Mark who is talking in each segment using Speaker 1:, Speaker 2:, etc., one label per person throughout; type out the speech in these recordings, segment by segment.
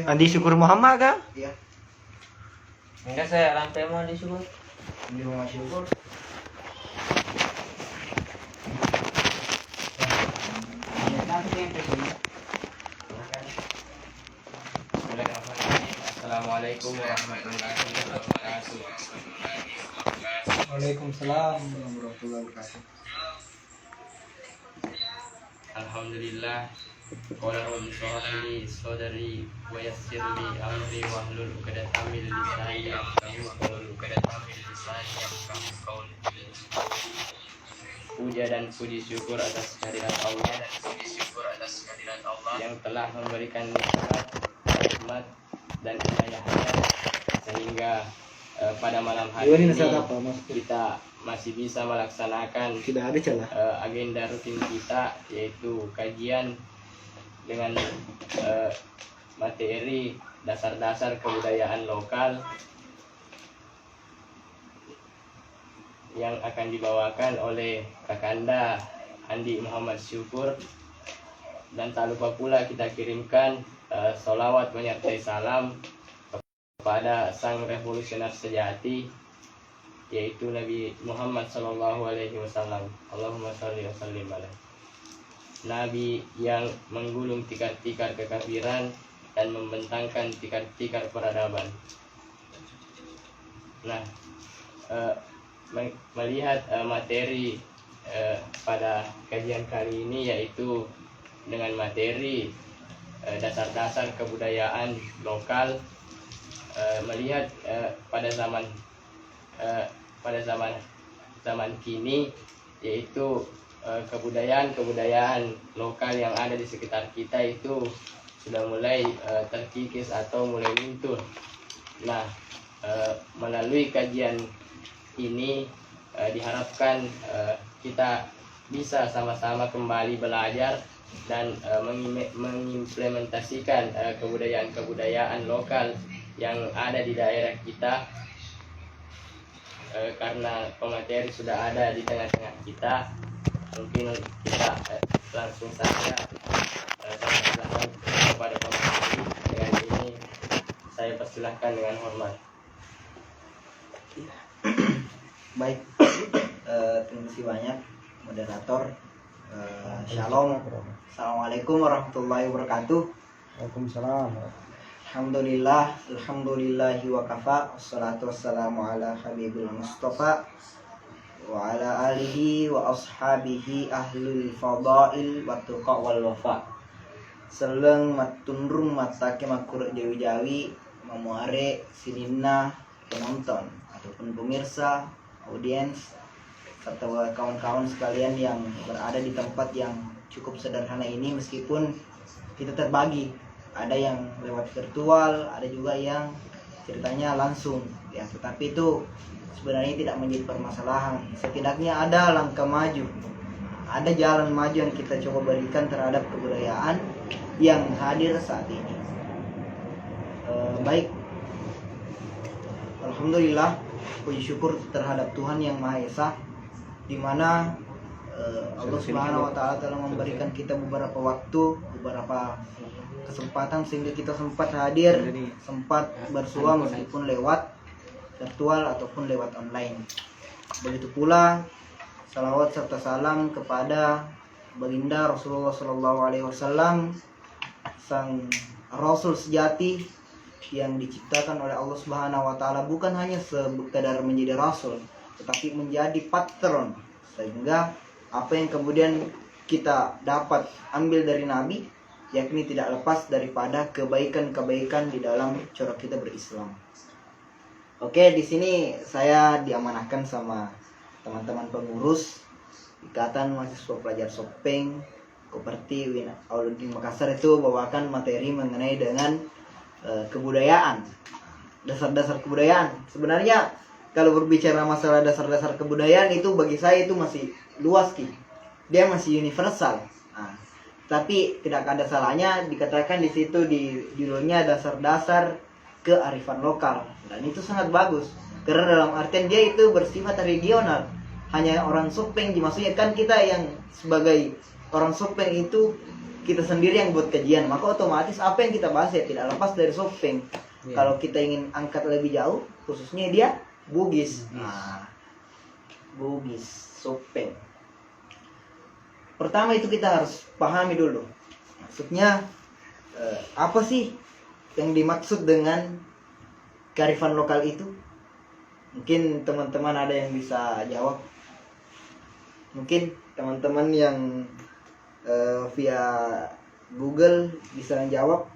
Speaker 1: Andi Syukur Muhammad kah?
Speaker 2: Iya.
Speaker 3: Enggak, saya rantai mau disuruh.
Speaker 2: Andi Muhammad Syukur.
Speaker 3: Assalamualaikum warahmatullahi wabarakatuh.
Speaker 2: Waalaikumsalam warahmatullahi wabarakatuh.
Speaker 3: Alhamdulillah. Qala rabbi shrah li sadri wa yassir li amri wahlul 'uqdatam min lisani yafqahu qawli. Puja dan puji syukur atas kehadirat Allah yang telah memberikan nikmat, rahmat dan inayahnya sehingga pada malam hari ini kita masih bisa melaksanakan agenda rutin kita, yaitu kajian dengan materi dasar-dasar kebudayaan lokal yang akan dibawakan oleh Kakanda Andi Muhammad Syukur. Dan tak lupa pula kita kirimkan sholawat menyertai salam kepada sang revolusioner sejati, yaitu Nabi Muhammad SAW. Allahumma sholli wa sallim alaihi. Nabi yang menggulung tikar-tikar kekafiran dan membentangkan tikar-tikar peradaban. Nah, melihat materi pada kajian kali ini, yaitu dengan materi dasar-dasar kebudayaan lokal, melihat pada zaman kini, yaitu kebudayaan lokal yang ada di sekitar kita itu sudah mulai terkikis atau mulai luntur. Nah, melalui kajian ini diharapkan kita bisa sama-sama kembali belajar dan mengimplementasikan kebudayaan lokal yang ada di daerah kita, karena pemateri sudah ada di tengah-tengah kita. Mungkin kita langsung saja silakan kepada pemateri. Dengan ini saya persilahkan dengan hormat.
Speaker 2: Baik, terima kasih banyak moderator. Shalom. Assalamualaikum warahmatullahi wabarakatuh.
Speaker 1: Waalaikumsalam.
Speaker 2: Alhamdulillahi wa kafa. Wassalatu wassalamu ala habibil mustafa wa ala alihi wa ashabihi ahlul fadail wa tuqa wal wafa. Seleng matundrung matake makur jawi-jawi memuare sininna penonton ataupun pemirsa, audiens, serta kawan-kawan sekalian yang berada di tempat yang cukup sederhana ini. Meskipun kita terbagi, ada yang lewat virtual, ada juga yang ceritanya langsung ya, tetapi itu sebenarnya tidak menjadi permasalahan. Setidaknya ada langkah maju, ada jalan maju yang kita coba berikan terhadap kebudayaan yang hadir saat ini. Baik, alhamdulillah, puji syukur terhadap Tuhan yang Maha Esa, di mana Allah Subhanahu wa Ta'ala telah memberikan kita beberapa waktu, beberapa kesempatan sehingga kita sempat hadir, sempat bersua meskipun lewat virtual ataupun lewat online. Begitu pula salawat serta salam kepada baginda Rasulullah SAW, sang Rasul sejati yang diciptakan oleh Allah Subhanahu wa Ta'ala bukan hanya sekadar menjadi rasul, tetapi menjadi patron, sehingga apa yang kemudian kita dapat ambil dari Nabi, yakni tidak lepas daripada kebaikan-kebaikan di dalam cara kita berislam. Oke, di sini saya diamanahkan sama teman-teman pengurus Ikatan Mahasiswa Pelajar Sopeng Koperti Win Auluddin Makassar itu bawakan materi mengenai dengan kebudayaan, dasar-dasar kebudayaan. Sebenarnya kalau berbicara masalah dasar-dasar kebudayaan itu bagi saya itu masih luas Ki. Dia masih universal. Nah, tapi tidak ada salahnya dikatakan di situ di judulnya dasar-dasar kearifan lokal, dan itu sangat bagus karena dalam artian dia itu bersifat regional. Hanya orang Sopeng, maksudnya kan kita yang sebagai orang Sopeng itu kita sendiri yang buat kajian, maka otomatis apa yang kita bahas ya tidak lepas dari Sopeng. Kalau kita ingin angkat lebih jauh, khususnya dia Bugis. Bugis, Sopeng. Pertama itu kita harus pahami dulu, maksudnya apa sih yang dimaksud dengan kearifan lokal itu? Mungkin teman-teman ada yang bisa jawab. Mungkin teman-teman yang via Google bisa jawab.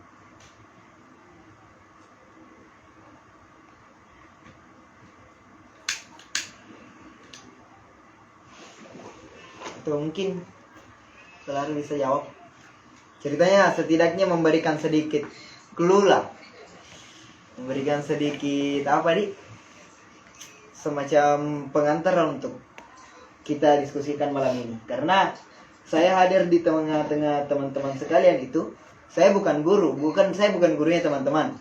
Speaker 2: Atau mungkin selalu bisa jawab. Ceritanya setidaknya memberikan sedikit clue lah. Memberikan sedikit apa nih? Semacam pengantar untuk kita diskusikan malam ini. Karena saya hadir di tengah-tengah teman-teman sekalian itu, saya bukan guru, saya bukan gurunya teman-teman.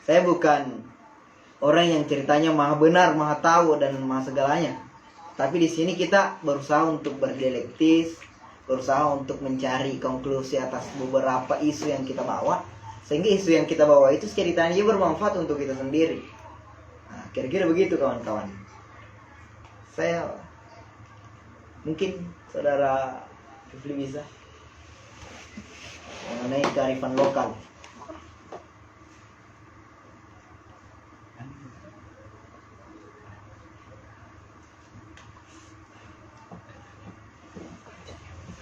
Speaker 2: Saya bukan orang yang ceritanya maha benar, maha tahu dan maha segalanya. Tapi di sini kita berusaha untuk berdialektis, berusaha untuk mencari konklusi atas beberapa isu yang kita bawa, sehingga isu yang kita bawa itu ceritanya bermanfaat untuk kita sendiri. Nah, kira-kira begitu kawan-kawan. Saya mungkin saudara Kifli bisa mengenai kearifan lokal.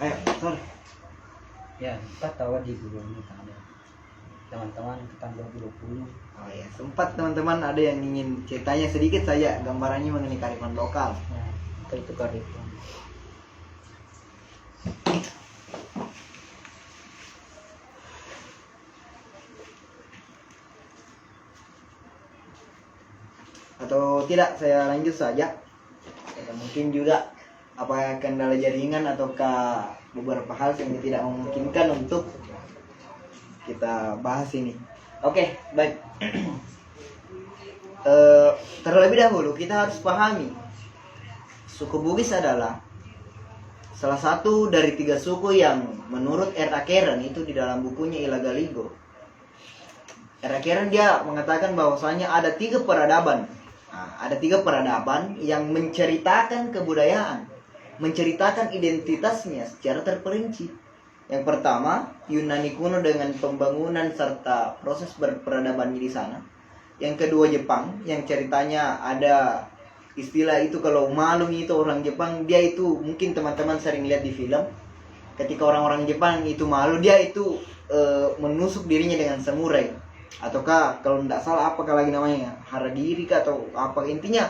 Speaker 2: Ayo, sorry.
Speaker 4: Ya, kita tahu di Google ini kan ada teman-teman angkatan 2020.
Speaker 2: Oh ya, sempat teman-teman ada yang ingin ceritanya sedikit saja gambarannya mengenai kearifan lokal.
Speaker 4: Ya, itu kearifan.
Speaker 2: Atau tidak, saya lanjut saja. Ya, mungkin juga apa kendala jaringan ataukah beberapa hal yang tidak memungkinkan untuk kita bahas ini. Oke, baik. Terlebih dahulu kita harus pahami suku Bugis adalah salah satu dari 3 suku yang menurut R.A. Keren itu di dalam bukunya Ilagaligo. R.A. Keren dia mengatakan bahwasanya ada 3 peradaban. Nah, ada 3 peradaban yang menceritakan kebudayaan, menceritakan identitasnya secara terperinci. Yang pertama, Yunani kuno dengan pembangunan serta proses berperadaban di sana. Yang kedua, Jepang, yang ceritanya ada istilah itu kalau malu itu orang Jepang, dia itu mungkin teman-teman sering lihat di film. Ketika orang-orang Jepang itu malu, dia itu menusuk dirinya dengan samurai. Ataukah kalau tidak salah apakah lagi namanya haragiri atau apa, intinya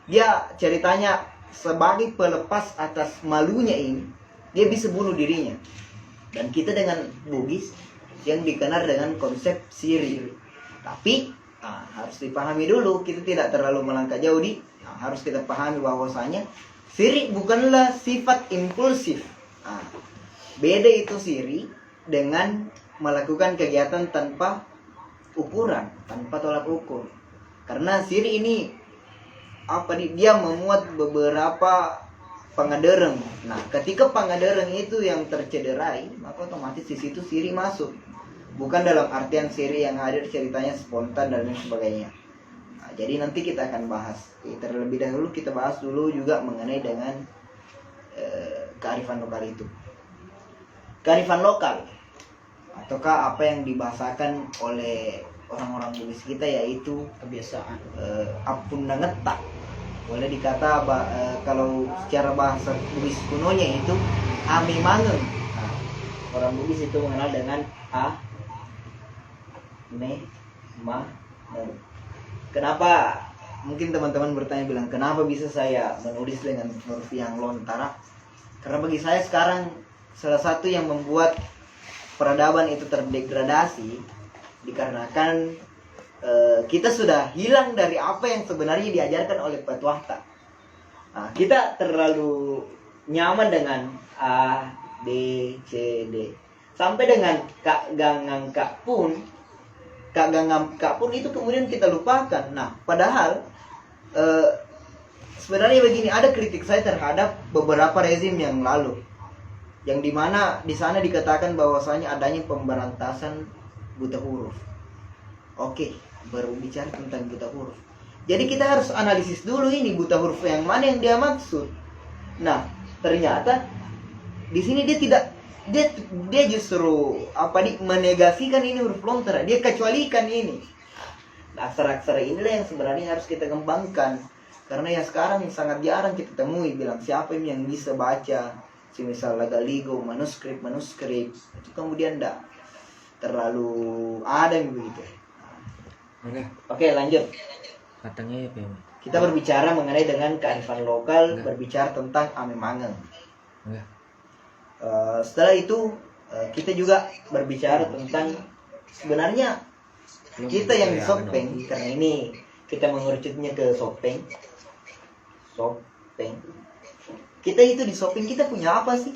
Speaker 2: dia ceritanya sebagai pelepas atas malunya ini, dia bisa bunuh dirinya. Dan kita dengan Bugis yang dikenal dengan konsep siri. Tapi harus dipahami dulu, kita tidak terlalu melangkah jauh harus kita pahami bahwasanya siri bukanlah sifat impulsif. Beda itu siri dengan melakukan kegiatan tanpa ukuran, tanpa tolak ukur. Karena siri ini dia memuat beberapa pengadereng. Nah, ketika pengadereng itu yang tercederai, maka otomatis di situ siri masuk. Bukan dalam artian siri yang hadir ceritanya spontan dan lain sebagainya. Nah, jadi nanti kita akan bahas. Terlebih dahulu kita bahas dulu juga mengenai dengan kearifan lokal itu. Kearifan lokal ataukah apa yang dibahasakan oleh orang-orang Bugis kita yaitu
Speaker 4: Kebiasaan.
Speaker 2: Apunda ngetak. Boleh dikata kalau secara bahasa Bugis kunonya itu Ami Mangeng. Nah, orang Bugis itu mengenal dengan A, Me, Ma, dan kenapa? Mungkin teman-teman bertanya bilang kenapa bisa saya menulis dengan huruf yang lontara? Karena bagi saya sekarang salah satu yang membuat peradaban itu terdegradasi dikarenakan kita sudah hilang dari apa yang sebenarnya diajarkan oleh Patwahta. Nah, kita terlalu nyaman dengan A, B, C, D. Sampai dengan Kak Gangang Kak pun itu kemudian kita lupakan. Nah, padahal sebenarnya begini, ada kritik saya terhadap beberapa rezim yang lalu. yang dimana di sana dikatakan bahwasanya adanya pemberantasan buta huruf. Oke, baru bicara tentang buta huruf. Jadi kita harus analisis dulu ini buta huruf yang mana yang dia maksud. Nah, ternyata di sini dia justru menegasikan ini huruf lontara. Dia kecualikan ini. Aksara-aksara inilah yang sebenarnya harus kita kembangkan. Karena ya sekarang sangat jarang kita temui bilang siapa ini yang bisa baca. Semisal Lagaligo, manuskrip itu kemudian enggak terlalu ada yang begitu. Oke, lanjut.
Speaker 1: Katanya apa ya?
Speaker 2: Kita berbicara mengenai dengan kearifan lokal, berbicara tentang amemangeng. Setelah itu kita juga berbicara tentang sebenarnya kita yang di Sopeng, karena ini kita mengerucutnya ke Sopeng. Kita itu di Sopeng kita punya apa sih?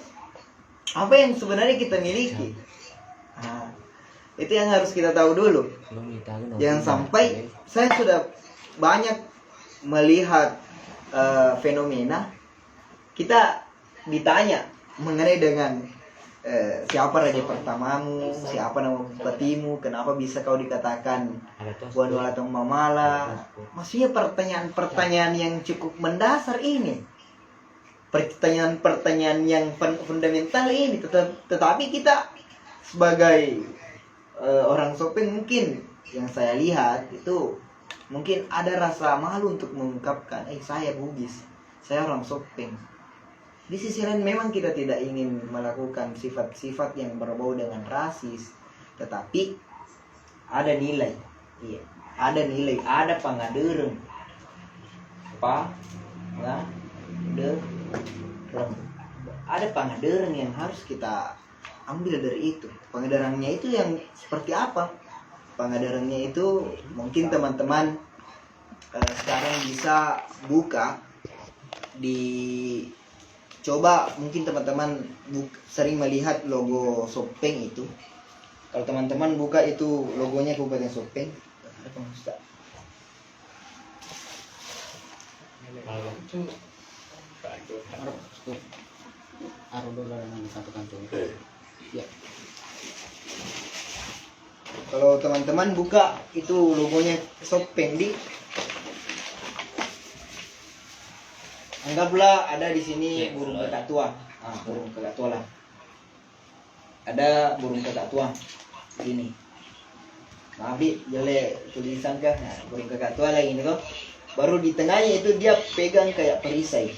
Speaker 2: Apa yang sebenarnya kita miliki? Nah, itu yang harus kita tahu dulu. Jangan sampai saya sudah banyak melihat fenomena kita ditanya mengenai dengan siapa raja pertamamu, siapa nama bupatimu, kenapa bisa kau dikatakan Wanu atau Mamala. Maksudnya pertanyaan-pertanyaan yang cukup mendasar ini, pertanyaan-pertanyaan yang fundamental ini, tetapi kita sebagai orang Sopeng mungkin yang saya lihat itu mungkin ada rasa malu untuk mengungkapkan, saya Bugis, saya orang Sopeng. Di sisi lain memang kita tidak ingin melakukan sifat-sifat yang berbau dengan rasis, tetapi ada nilai, ada pangadereng, ada pangadereng yang harus kita ambil dari itu. Pangaderengnya itu yang seperti apa? Pangaderengnya itu mungkin teman-teman sekarang bisa buka coba mungkin teman-teman sering melihat logo Sopeng itu. Kalau teman-teman buka itu logonya Kabupaten Sopeng, kalau teman-teman buka itu logonya Sopeng anggaplah ada di sini burung kakak tua. Burung kakak tua lah. Ada burung kakak tua ini. Maaf jelek tulisan kah? Burung kakak tua lagi ini kok. Baru di tengahnya itu dia pegang kayak perisai.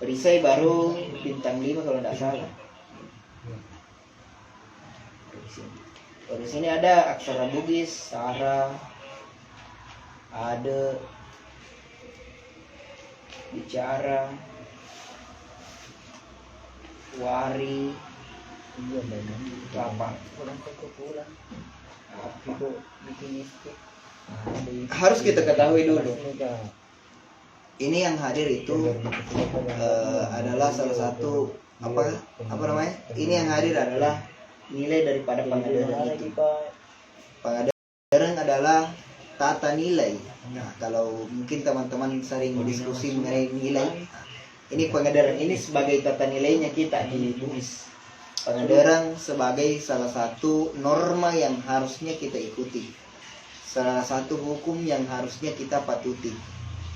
Speaker 2: Perisai baru bintang 5 kalau tidak salah. Di sini ada aksara Bugis, Sara, ada bicara, wari, apa? Harus kita ketahui dulu. Ini yang hadir itu adalah salah satu apa namanya? Ini yang hadir adalah nilai daripada pangadereng itu. Pangadereng adalah tata nilai. Nah, kalau mungkin teman-teman sering diskusi mengenai nilai, ini pangadereng ini sebagai tata nilainya kita di Bugis. Pangadereng sebagai salah satu norma yang harusnya kita ikuti, salah satu hukum yang harusnya kita patuti.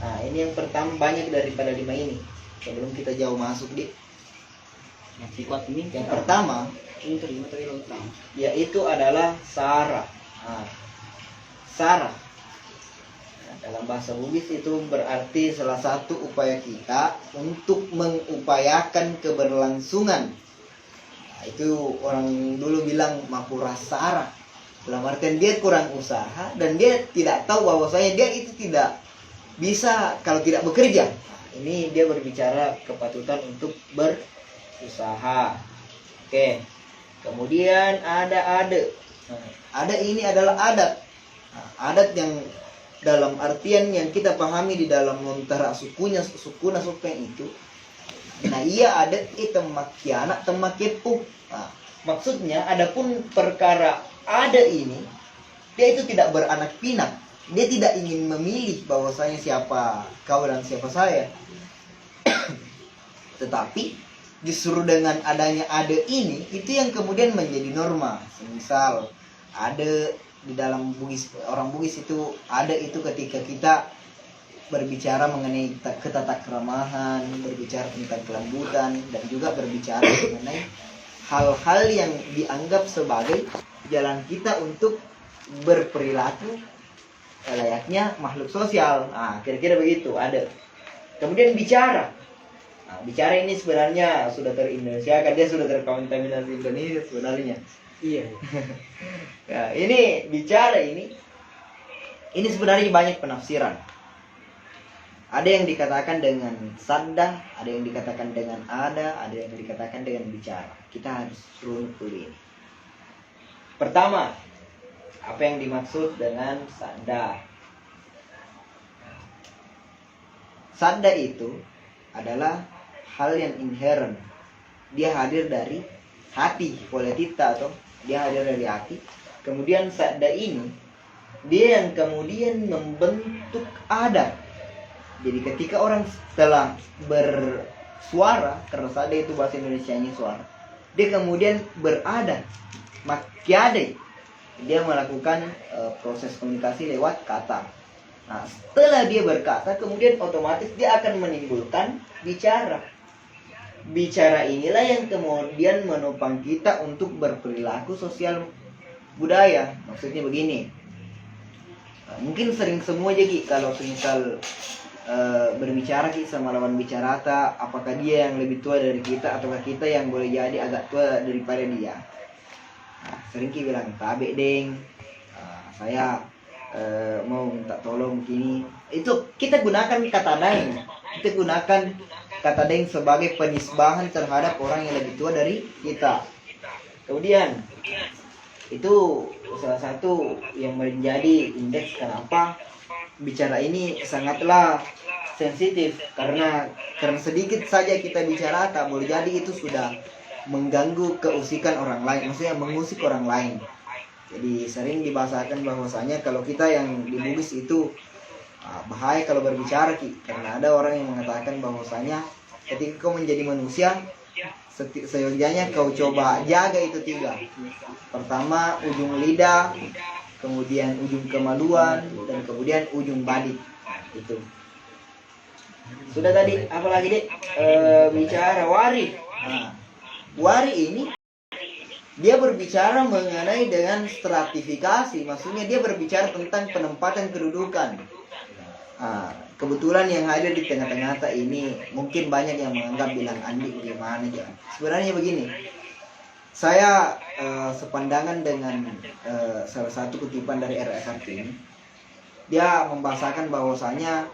Speaker 2: Nah, ini yang pertama banyak daripada 5 ini. Sebelum kita jauh masuk yang pertama yaitu adalah Sara. Sara dalam bahasa Bugis itu berarti salah satu upaya kita untuk mengupayakan keberlangsungan. Nah, itu orang dulu bilang makura Sara. Dalam artian dia kurang usaha dan dia tidak tahu bahwasanya dia itu tidak bisa kalau tidak bekerja. Nah, ini dia berbicara kepatutan untuk berusaha. Oke. Kemudian ada ade. Ada ini adalah adat. Nah, adat yang dalam artian yang kita pahami di dalam lontara sukuna Sopeng itu. Nah, ia adat temakiana temakepu. Nah, maksudnya adapun perkara ada ini, dia itu tidak beranak pinak. Dia tidak ingin memilih bahwasanya siapa kau dan siapa saya. Tetapi justru dengan adanya ade ini itu yang kemudian menjadi norma. Misal ade di dalam Bugis, orang Bugis itu ada itu ketika kita berbicara mengenai ketatakramahan, berbicara tentang kelembutan, dan juga berbicara mengenai hal-hal yang dianggap sebagai jalan kita untuk berperilaku layaknya makhluk sosial. Nah, kira-kira begitu ada. Kemudian bicara. Nah, bicara ini sebenarnya sudah ter-Indonesiakan, dia sudah terkontaminasi Indonesia sebenarnya.
Speaker 4: Iya.
Speaker 2: Ya, ini bicara ini sebenarnya banyak penafsiran. Ada yang dikatakan dengan sadda, ada yang dikatakan dengan ada yang dikatakan dengan bicara. Kita harus runut dulu ini. Pertama, apa yang dimaksud dengan sadda? Sadda itu adalah hal yang inherent. Dia hadir dari hati, poletita, atau dia hadir dari hati. Kemudian sadda ini dia yang kemudian membentuk adat. Jadi ketika orang telah bersuara, karena sadda itu bahasa Indonesianya suara, dia kemudian beradat, makiade. Dia melakukan proses komunikasi lewat kata. Nah, setelah dia berkata, kemudian otomatis dia akan menimbulkan bicara. Bicara inilah yang kemudian menopang kita untuk berperilaku sosial budaya. Maksudnya begini, mungkin sering semua jadi kalau misal berbicara kita sama lawan bicara, apakah dia yang lebih tua dari kita ataukah kita yang boleh jadi agak tua daripada dia. Nah, sering kita bilang tabe deng, saya mau minta tolong begini. Itu kita gunakan kata deng. Kita gunakan kata deng sebagai penisbahan terhadap orang yang lebih tua dari kita. Kemudian itu salah satu yang menjadi indeks kenapa bicara ini sangatlah sensitif, karena sedikit saja kita bicara tak boleh jadi itu sudah mengganggu keusikan orang lain, maksudnya mengusik orang lain. Jadi sering dibahasakan bahwasanya kalau kita yang di Bugis itu bahaya kalau berbicara, karena ada orang yang mengatakan bahwasanya ketika kau menjadi manusia, seyogianya kau coba jaga itu 3. Pertama ujung lidah, kemudian ujung kemaluan, dan kemudian ujung balik. Itu sudah tadi. Apalagi dek? Bicara wari. Nah, wari ini dia berbicara mengenai dengan stratifikasi, maksudnya dia berbicara tentang penempatan kedudukan. Nah, kebetulan yang hadir di tengah-tengah ini mungkin banyak yang menganggap bilang Andi gimana aja. Sebenarnya begini, saya sepandangan dengan salah satu kutipan dari R.A. Kartini. Dia membahasakan bahwasanya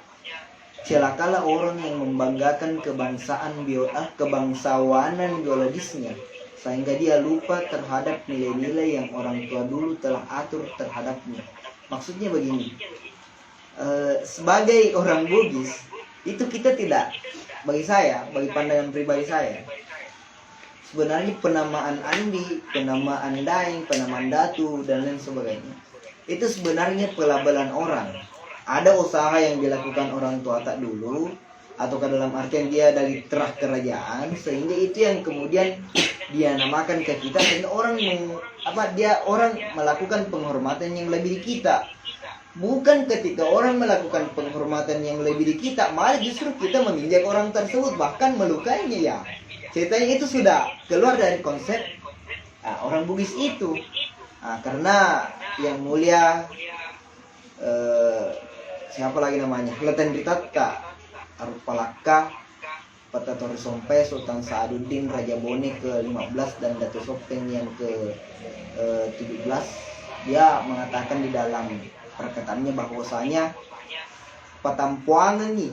Speaker 2: celakalah orang yang membanggakan kebangsawanan biologisnya, sehingga dia lupa terhadap nilai-nilai yang orang tua dulu telah atur terhadapnya. Maksudnya begini, sebagai orang Bugis itu kita tidak, bagi pandangan pribadi saya, sebenarnya penamaan Andi, penamaan Daeng, penamaan Datu, dan lain sebagainya, itu sebenarnya pelabelan orang. Ada usaha yang dilakukan orang tua tak dulu, ataukah dalam artian dia dari terah kerajaan, sehingga itu yang kemudian dia namakan ke kita, sehingga orang orang melakukan penghormatan yang lebih di kita. Bukan ketika orang melakukan penghormatan yang lebih di kita, malah justru kita menginjak orang tersebut, bahkan melukainya ya. Ceritanya itu sudah keluar dari konsep orang Bugis itu. Karena yang mulia siapa lagi namanya, Leten Ritatka Arupalaka Patatori Sompe, Sultan Sa'aduddin Raja Bone ke-15 dan Datu Sopeng yang ke-17, dia mengatakan di dalam perkataannya bahwasanya patampuangan nih.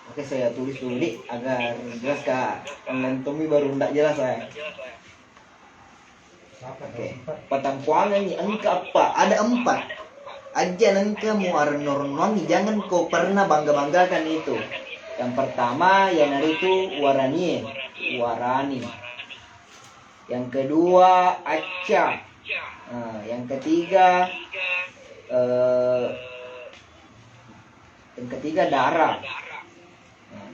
Speaker 2: Oke, saya tulis dulu nih agar jelas kak. Mentomi baru ndak jelas saya. Oke, patampuangan nih angka apa? Ada 4. Aja nengka muarnornoni, jangan kau pernah bangga-banggakan itu. Yang pertama yang dari itu warani. Yang kedua acca. Nah, yang ketiga darah. Nah,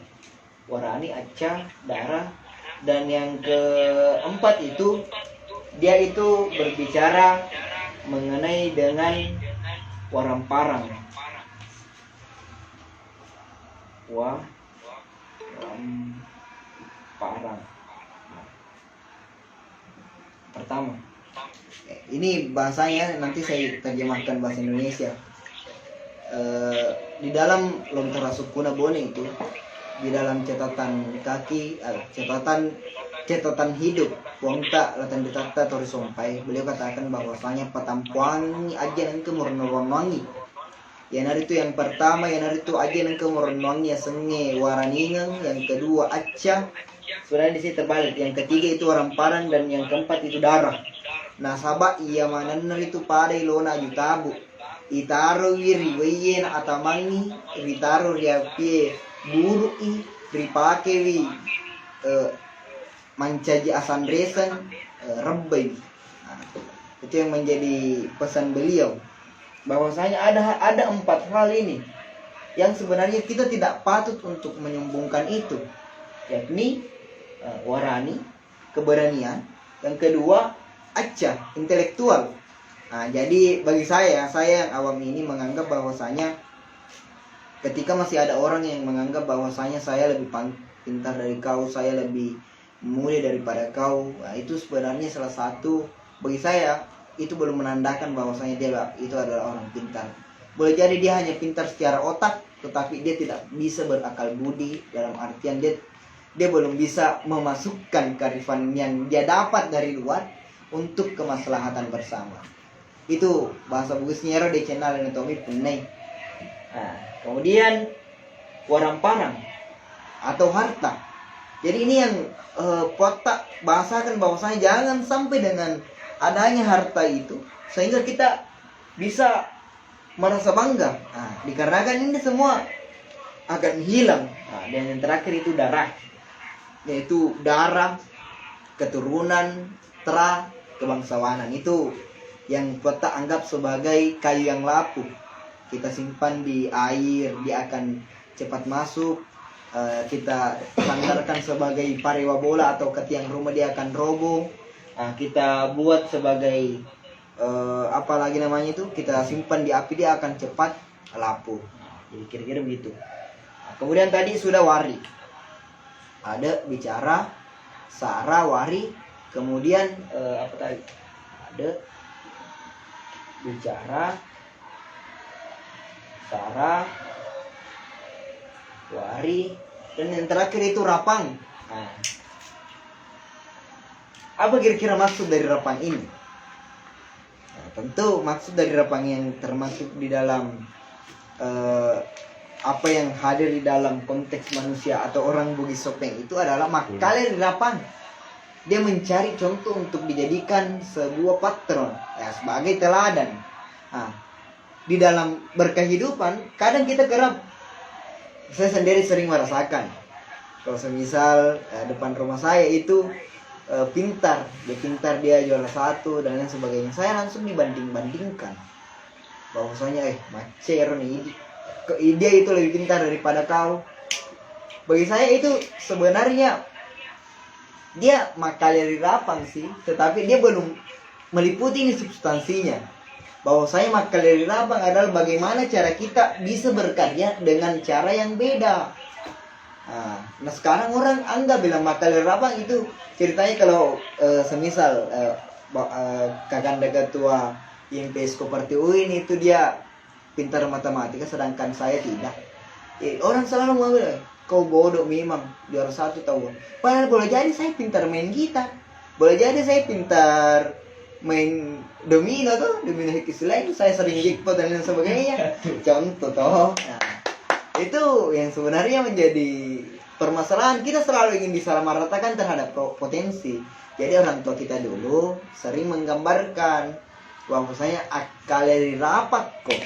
Speaker 2: warani, acca, darah. Dan yang keempat itu dia itu berbicara mengenai dengan waramparang. Waramparang. Pertama, ini bahasanya nanti saya terjemahkan bahasa Indonesia. Di dalam Lontara Sukuna Bone itu, di dalam catatan kaki, catatan hidup Wongta Latan Ditata Tori Sompai, beliau katakan bahwasanya patampuangi aja nang kemurnowangi. Yang itu yang pertama, yang itu aja nang kemurnowangi ya senge waraningang, yang kedua acca. Sebenarnya di sini terbalik. Yang ketiga itu waramparang dan yang keempat itu darah. Nah, sabak iya mananer itu pada ilona jutabu. Itaro wiri weyen atamangi, itaro dia pie buru i ripake wi mancaji asan resen rebay. Nah, itu yang menjadi pesan beliau bahwasanya ada 4 hal ini yang sebenarnya kita tidak patut untuk menyombongkan itu, yakni warani, keberanian, yang kedua acca, intelektual. Nah, jadi bagi saya yang awam ini menganggap bahwasanya ketika masih ada orang yang menganggap bahwasanya saya lebih pintar dari kau, saya lebih mulia daripada kau, nah, itu sebenarnya salah satu bagi saya itu belum menandakan bahwasanya dia itu adalah orang pintar. Boleh jadi dia hanya pintar secara otak, tetapi dia tidak bisa berakal budi, dalam artian dia belum bisa memasukkan kearifan yang dia dapat dari luar untuk kemaslahatan bersama. Itu bahasa Bugis Nyero de channel yang Tommy Penai. Nah, kemudian waramparang atau harta. Jadi ini yang Potak bahasakan bahwasanya jangan sampai dengan adanya harta itu sehingga kita bisa merasa bangga. Nah, dikarenakan ini semua akan hilang. Nah, dan yang terakhir itu darah, yaitu darah, keturunan, kebangsawanan. Itu yang Potak anggap sebagai kayu yang lapuh. Kita simpan di air, dia akan cepat masuk. Kita sandarkan sebagai parewa bola atau ke tiang rumah, dia akan roboh. Nah, kita buat sebagai apa lagi namanya itu, kita simpan di api, dia akan cepat lapuh. Jadi kira-kira begitu. Nah, kemudian tadi sudah wari, ada bicara, sara, wari. Kemudian apa tadi, ada bicara, sara, wari, dan yang terakhir itu rapang. Nah, apa kira-kira maksud dari rapang ini? Nah, tentu maksud dari rapang yang termasuk di dalam apa yang hadir di dalam konteks manusia atau orang Bugis Sopeng itu adalah makaler rapang. Dia mencari contoh untuk dijadikan sebuah patron, ya, sebagai teladan. Nah, di dalam berkehidupan kadang kita kerap, saya sendiri sering merasakan, kalau semisal depan rumah saya itu pintar, dia juara 1 dan lain sebagainya, saya langsung dibanding-bandingkan bahwasanya macer nih, dia itu lebih pintar daripada kau. Bagi saya itu sebenarnya dia makaleri rapang sih, tetapi dia belum meliputi ini substansinya. Bahwasanya makaleri rapang adalah bagaimana cara kita bisa berkarya dengan cara yang beda. Nah, sekarang orang anggap bilang makaleri rapang itu ceritanya kalau semisal kakanda ketua IMP Skoparti UIN itu dia pintar matematika sedangkan saya tidak. Orang selalu mau bilang, kau bodoh memang, juara 1 tahun. Padahal boleh jadi saya pintar main gitar, boleh jadi saya pintar main domino hikis lain, saya sering jackpot dan lain sebagainya. Contoh toh. Nah, itu yang sebenarnya menjadi permasalahan. Kita selalu ingin disamaratakan terhadap potensi. Jadi orang tua kita dulu sering menggambarkan bahwasanya akaleri rapat kok.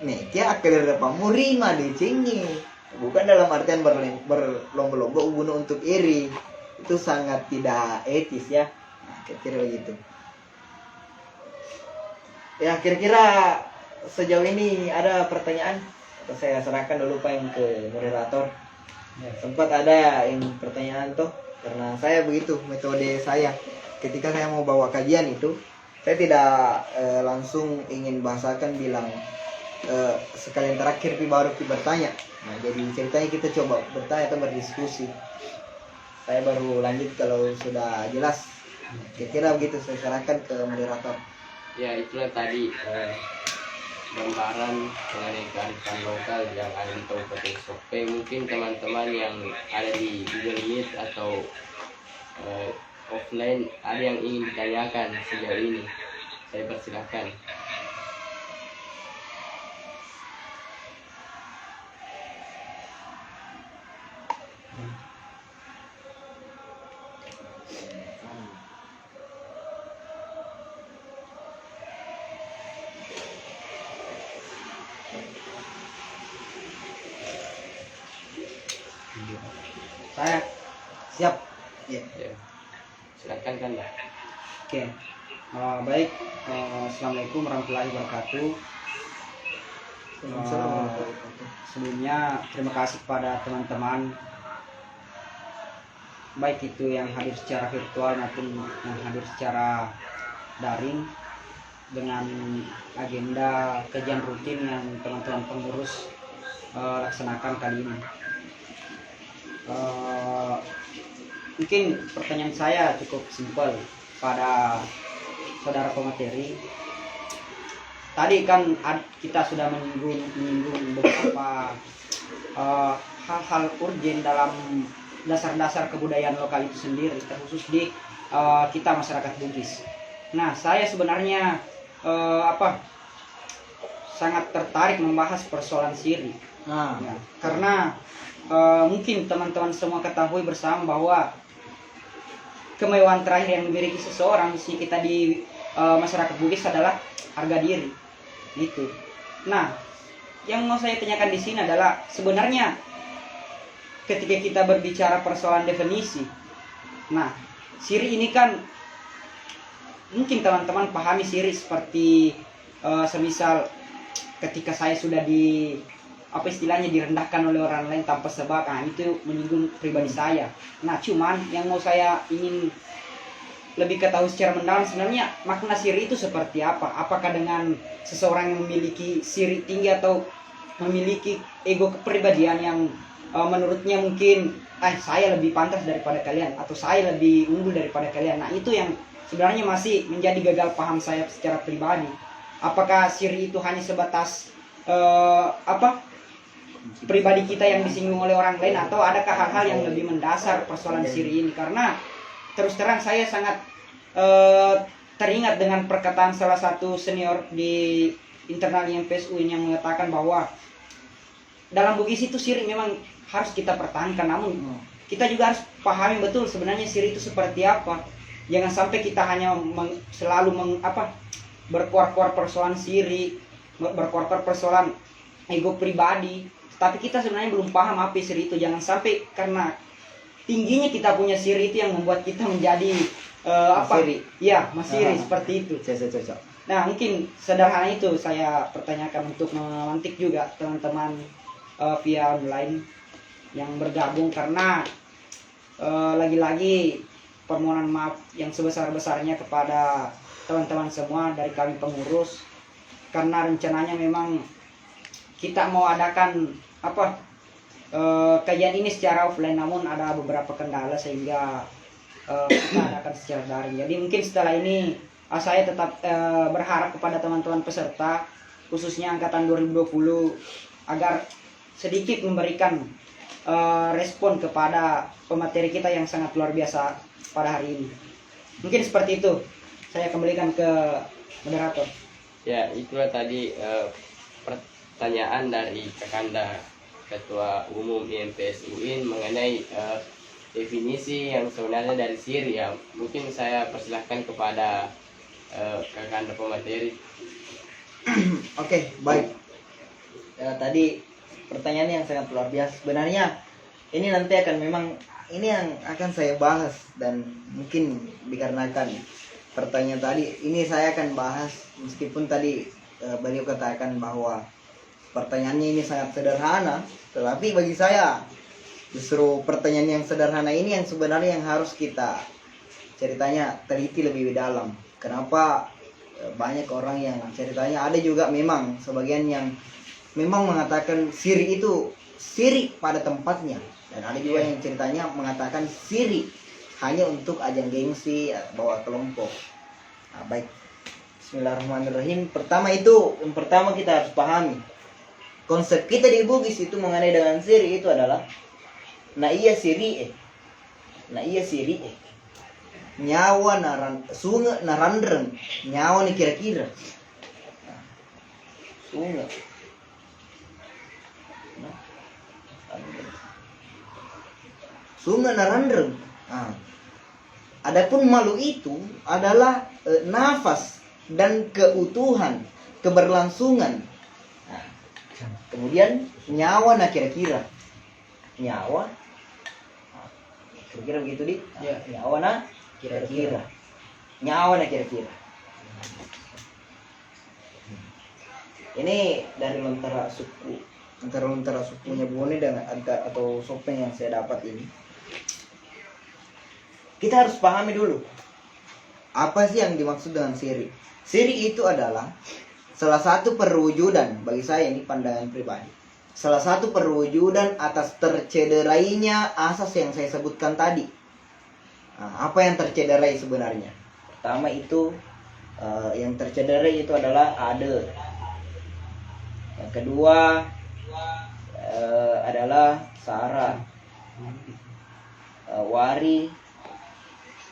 Speaker 2: Nih, dia akaleri rapat murima dicengi. Bukan dalam artian berlomba-lomba bunuh untuk iri. Itu sangat tidak etis ya. Kira-kira begitu. Ya, kira-kira sejauh ini ada pertanyaan? Atau saya serahkan dulu Pak yang ke moderator.
Speaker 4: Ya.
Speaker 2: Sempat ada yang pertanyaan tuh, karena saya begitu metode saya. Ketika saya mau bawa kajian itu, saya tidak langsung ingin bahasakan bilang sekalian terakhir baru bertanya. Nah, jadi ceritanya kita coba bertanya atau berdiskusi. Saya baru lanjut kalau sudah jelas. Kira-kira begitu saya serahkan ke moderator.
Speaker 3: Ya, itulah tadi gambaran mengenai kearifan lokal yang ada di Kabupaten Sope. Mungkin teman-teman yang ada di Google Meet atau offline ada yang ingin ditanyakan sejauh ini, saya persilahkan.
Speaker 4: Saya siap.
Speaker 2: Ya.
Speaker 3: Ya, silakan kan ya.
Speaker 4: Oke. Baik. Assalamualaikum warahmatullahi wabarakatuh. Sebelumnya terima kasih kepada teman-teman, baik itu yang hadir secara virtual maupun yang hadir secara daring, dengan agenda kajian rutin yang teman-teman pengurus laksanakan kali ini. Mungkin pertanyaan saya cukup simpel pada saudara pemateri. Tadi kan kita sudah menyinggung beberapa hal-hal urgen dalam dasar-dasar kebudayaan lokal itu sendiri, terkhusus di kita masyarakat Bugis. Nah, saya sebenarnya sangat tertarik membahas persoalan siri.
Speaker 2: Nah,
Speaker 4: Ya, karena mungkin teman-teman semua ketahui bersama bahwa kemewahan terakhir yang dimiliki seseorang si kita di masyarakat Bugis adalah harga diri. Itu. Nah, yang mau saya tanyakan di sini adalah sebenarnya ketika kita berbicara persoalan definisi, nah, siri ini kan mungkin teman-teman pahami siri seperti semisal ketika saya sudah istilahnya direndahkan oleh orang lain tanpa sebab, nah itu menyinggung pribadi saya. Nah, cuman yang mau saya ingin lebih ketahui secara mendalam sebenarnya makna siri itu seperti apa? Apakah dengan seseorang yang memiliki siri tinggi atau memiliki ego kepribadian yang menurutnya mungkin saya lebih pantas daripada kalian atau saya lebih unggul daripada kalian. Nah, itu yang sebenarnya masih menjadi gagal paham saya secara pribadi. Apakah siri itu hanya sebatas pribadi kita yang disinggung oleh orang lain, atau adakah hal-hal yang lebih mendasar persoalan siri ini? Karena terus terang saya sangat teringat dengan perkataan salah satu senior di internal IMPS UIN yang mengatakan bahwa dalam Bugis itu siri memang harus kita pertahankan, namun kita juga harus pahami betul sebenarnya siri itu seperti apa. Jangan sampai kita hanya selalu berkuar-kuar persoalan siri, berkuar-kuar persoalan ego pribadi, tapi kita sebenarnya belum paham apa siri itu. Jangan sampai karena tingginya kita punya siri itu yang membuat kita menjadi masiri seperti itu.
Speaker 2: saya cocok.
Speaker 4: Nah, mungkin sederhana itu saya pertanyakan untuk memantik juga teman-teman via online yang bergabung, karena lagi-lagi permohonan maaf yang sebesar-besarnya kepada teman-teman semua dari kami pengurus, karena rencananya memang kita mau adakan kajian ini secara offline, namun ada beberapa kendala sehingga kita adakan secara daring. Jadi mungkin setelah ini saya tetap berharap kepada teman-teman peserta khususnya angkatan 2020 agar sedikit memberikan respon kepada pemateri kita yang sangat luar biasa pada hari ini. Mungkin seperti itu. Saya kembalikan ke moderator.
Speaker 3: Ya, itulah tadi pertanyaan dari Kakanda Ketua Umum IMPS UIN mengenai definisi yang sebenarnya dari siri. Ya, mungkin saya persilahkan kepada Kakanda pemateri.
Speaker 2: Oke, baik. Tadi pertanyaan yang sangat luar biasa. Sebenarnya ini nanti akan ini yang akan saya bahas, dan mungkin dikarenakan pertanyaan tadi ini saya akan bahas, meskipun tadi beliau katakan bahwa pertanyaannya ini sangat sederhana, tetapi bagi saya Justru pertanyaan yang sederhana ini yang sebenarnya yang harus kita ceritanya teliti lebih dalam. Kenapa banyak orang yang ceritanya, ada juga memang sebagian yang memang mengatakan siri itu siri pada tempatnya, dan ada juga yang ceritanya mengatakan siri hanya untuk ajang gengsi bawa kelompok. Nah, baik, Bismillahirrahmanirrahim. Yang pertama kita harus pahami konsep kita di Bugis itu mengenai dengan siri itu adalah na iya siri nyawa sunga narandreng nyawa ni kira-kira sunga sunga narandreng. Adapun malu itu adalah nafas dan keutuhan, keberlangsungan. Kemudian nyawa na kira-kira nyawa kira-kira begitu di nyawa na kira-kira ini dari lontara sukunya Bone dengan atau Sopeng yang saya dapat ini. Kita harus pahami dulu apa sih yang dimaksud dengan siri. Siri itu adalah salah satu perwujudan, bagi saya ini pandangan pribadi, salah satu perwujudan atas tercederainya asas yang saya sebutkan tadi. Apa yang tercederai sebenarnya? Pertama itu yang tercederai itu adalah ade. Yang kedua adalah sara, wari,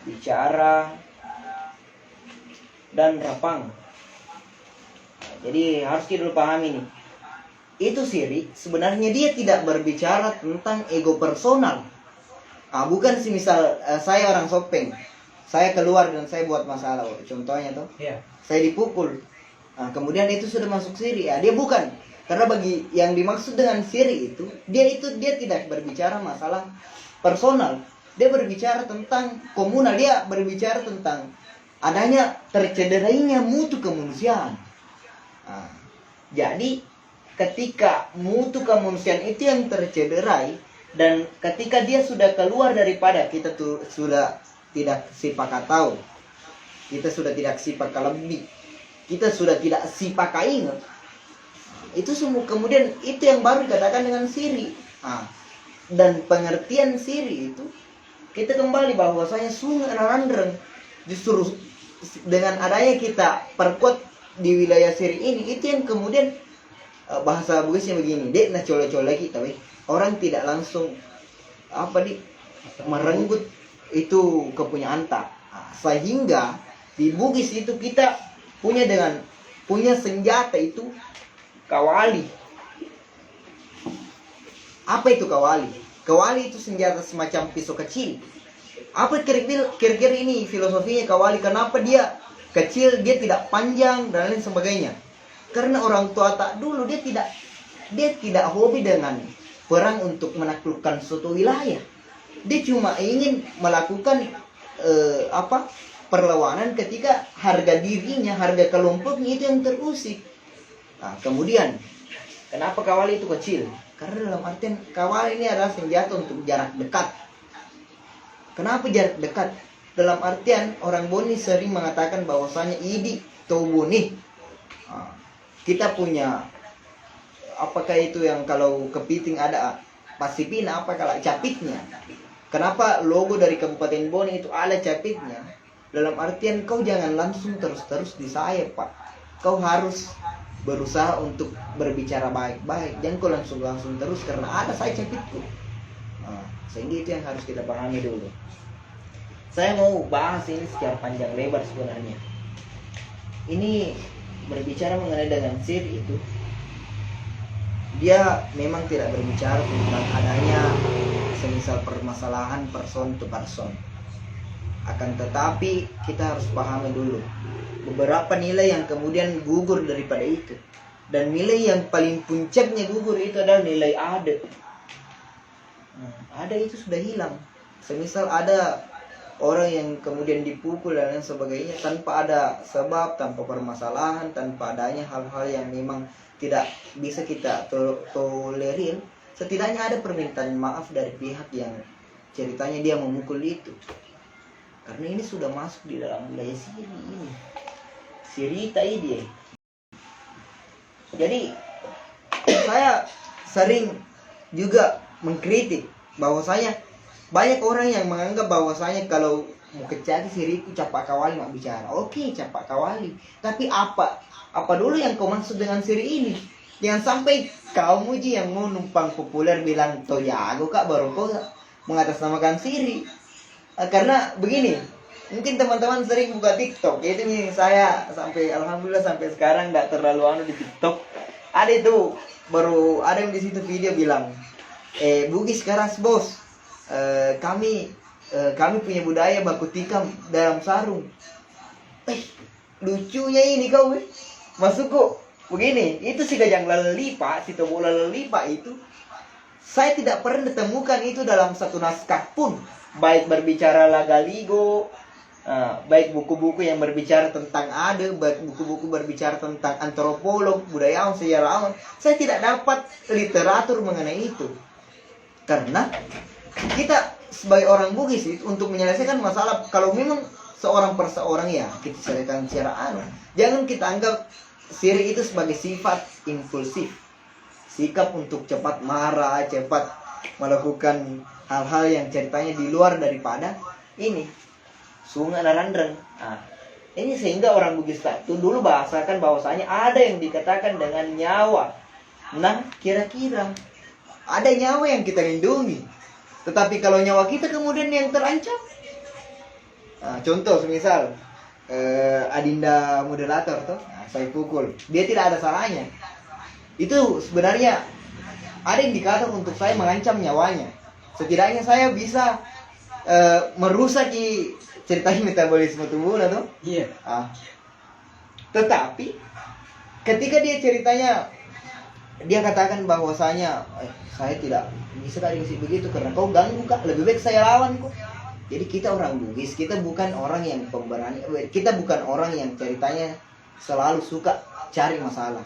Speaker 2: bicara, dan rapang. Jadi harus kita dulu pahami nih. Itu siri sebenarnya dia tidak berbicara tentang ego personal. Bukan sih misal saya orang Sopeng, saya keluar dan saya buat masalah, contohnya tuh, saya dipukul. Kemudian itu sudah masuk siri. Dia bukan, karena bagi yang dimaksud dengan siri itu dia tidak berbicara masalah personal. Dia berbicara tentang komunal, dia berbicara tentang adanya tercederainya mutu kemanusiaan. Jadi ketika mutu kemanusiaan itu yang tercederai, dan ketika dia sudah keluar daripada kita tuh sudah tidak sipak tahu, kita sudah tidak sipak lebih, kita sudah tidak sipak ingat, itu semua kemudian itu yang baru dikatakan dengan siri. Dan pengertian siri itu kita kembali bahwasanya sungai narandreng justru dengan adanya kita perkuat di wilayah siri ini, itu yang kemudian bahasa Bugisnya begini, dek nah cole-cole lagi, tapi orang tidak langsung merenggut itu kepunyaan tak. Sehingga di Bugis itu kita punya senjata itu kawali. Apa itu kawali? Kawali itu senjata semacam pisau kecil. Apa kira-kira ini filosofinya kawali? Kenapa dia kecil, dia tidak panjang dan lain sebagainya? Karena orang tua tak dulu dia tidak hobi dengan perang untuk menaklukkan suatu wilayah. Dia cuma ingin melakukan perlawanan ketika harga dirinya, harga kelompoknya itu yang terusik. Kemudian kenapa kawali itu kecil? Karena dalam artian kawali ini adalah senjata untuk jarak dekat. Kenapa jarak dekat? Dalam artian orang Boni sering mengatakan bahwasanya idi tau Boni. Kita punya apakah itu yang kalau kepiting ada pasipina, apa kalau capitnya? Kenapa logo dari Kabupaten Boni itu ada capitnya? Dalam artian kau jangan langsung terus-terus di saya, Pak. Kau harus berusaha untuk berbicara baik-baik. Jangan kau langsung terus karena ada saya capitku. Sehingga itu yang harus kita pahami dulu. Saya mau bahas ini secara panjang lebar sebenarnya. Ini berbicara mengenai dengan siri itu, dia memang tidak berbicara tentang adanya semisal permasalahan person to person. Akan tetapi kita harus pahami dulu beberapa nilai yang kemudian gugur daripada itu. Dan nilai yang paling puncaknya gugur itu adalah nilai ada. Ada itu sudah hilang. Semisal ada orang yang kemudian dipukul dan lain sebagainya tanpa ada sebab, tanpa permasalahan, tanpa adanya hal-hal yang memang tidak bisa kita tolerir, setidaknya ada permintaan maaf dari pihak yang ceritanya dia memukul itu. Karena ini sudah masuk di dalam wilayah siri ini. Sirita ini. Jadi saya sering juga mengkritik bahwasanya banyak orang yang menganggap bahwasanya kalau mau kecari siri itu capak kawali mak bicara. Oke, capak kawali. Tapi apa dulu yang kau maksud dengan siri ini? Jangan sampai kau muji yang mau numpang populer bilang to jago kak baru kau mengatasnamakan siri. Karena begini, mungkin teman-teman sering buka TikTok. Itu nih saya sampai alhamdulillah sampai sekarang nggak terlalu anu di TikTok. Ada itu baru ada yang di situ video bilang, Bugis keras bos. Kami punya budaya baku tikam dalam sarung. Lucunya ini kau, masuk kok begini. Itu si gajang lelipa, si tobo lelipa itu saya tidak pernah ditemukan itu dalam satu naskah pun, baik berbicara lagaligo, baik buku-buku yang berbicara tentang ade, baik buku-buku berbicara tentang antropolog, budayawan, sejarawan. Saya tidak dapat literatur mengenai itu. Karena kita sebagai orang Bugis itu untuk menyelesaikan masalah, kalau memang seorang per seorang ya kita selesaikan secara jangan kita anggap siri itu sebagai sifat impulsif, sikap untuk cepat marah, cepat melakukan hal-hal yang ceritanya di luar daripada ini sungai narandreng. Ini sehingga orang Bugis itu dulu bahasakan bahwasanya ada yang dikatakan dengan nyawa. Nah, kira-kira ada nyawa yang kita lindungi, tetapi kalau nyawa kita kemudian yang terancam. Contoh semisal Adinda moderator tuh, saya pukul, dia tidak ada salahnya. Itu sebenarnya ada indikator untuk saya mengancam nyawanya. Setidaknya saya bisa merusak ceritanya metabolisme tubuh tuh.
Speaker 4: Iya.
Speaker 2: Tetapi ketika dia ceritanya dia katakan bahwasanya saya tidak bisa kasih begitu karena kau ganggu kak, lebih baik saya lawan kok. Jadi kita orang Bugis, kita bukan orang yang pemberani, kita bukan orang yang ceritanya selalu suka cari masalah.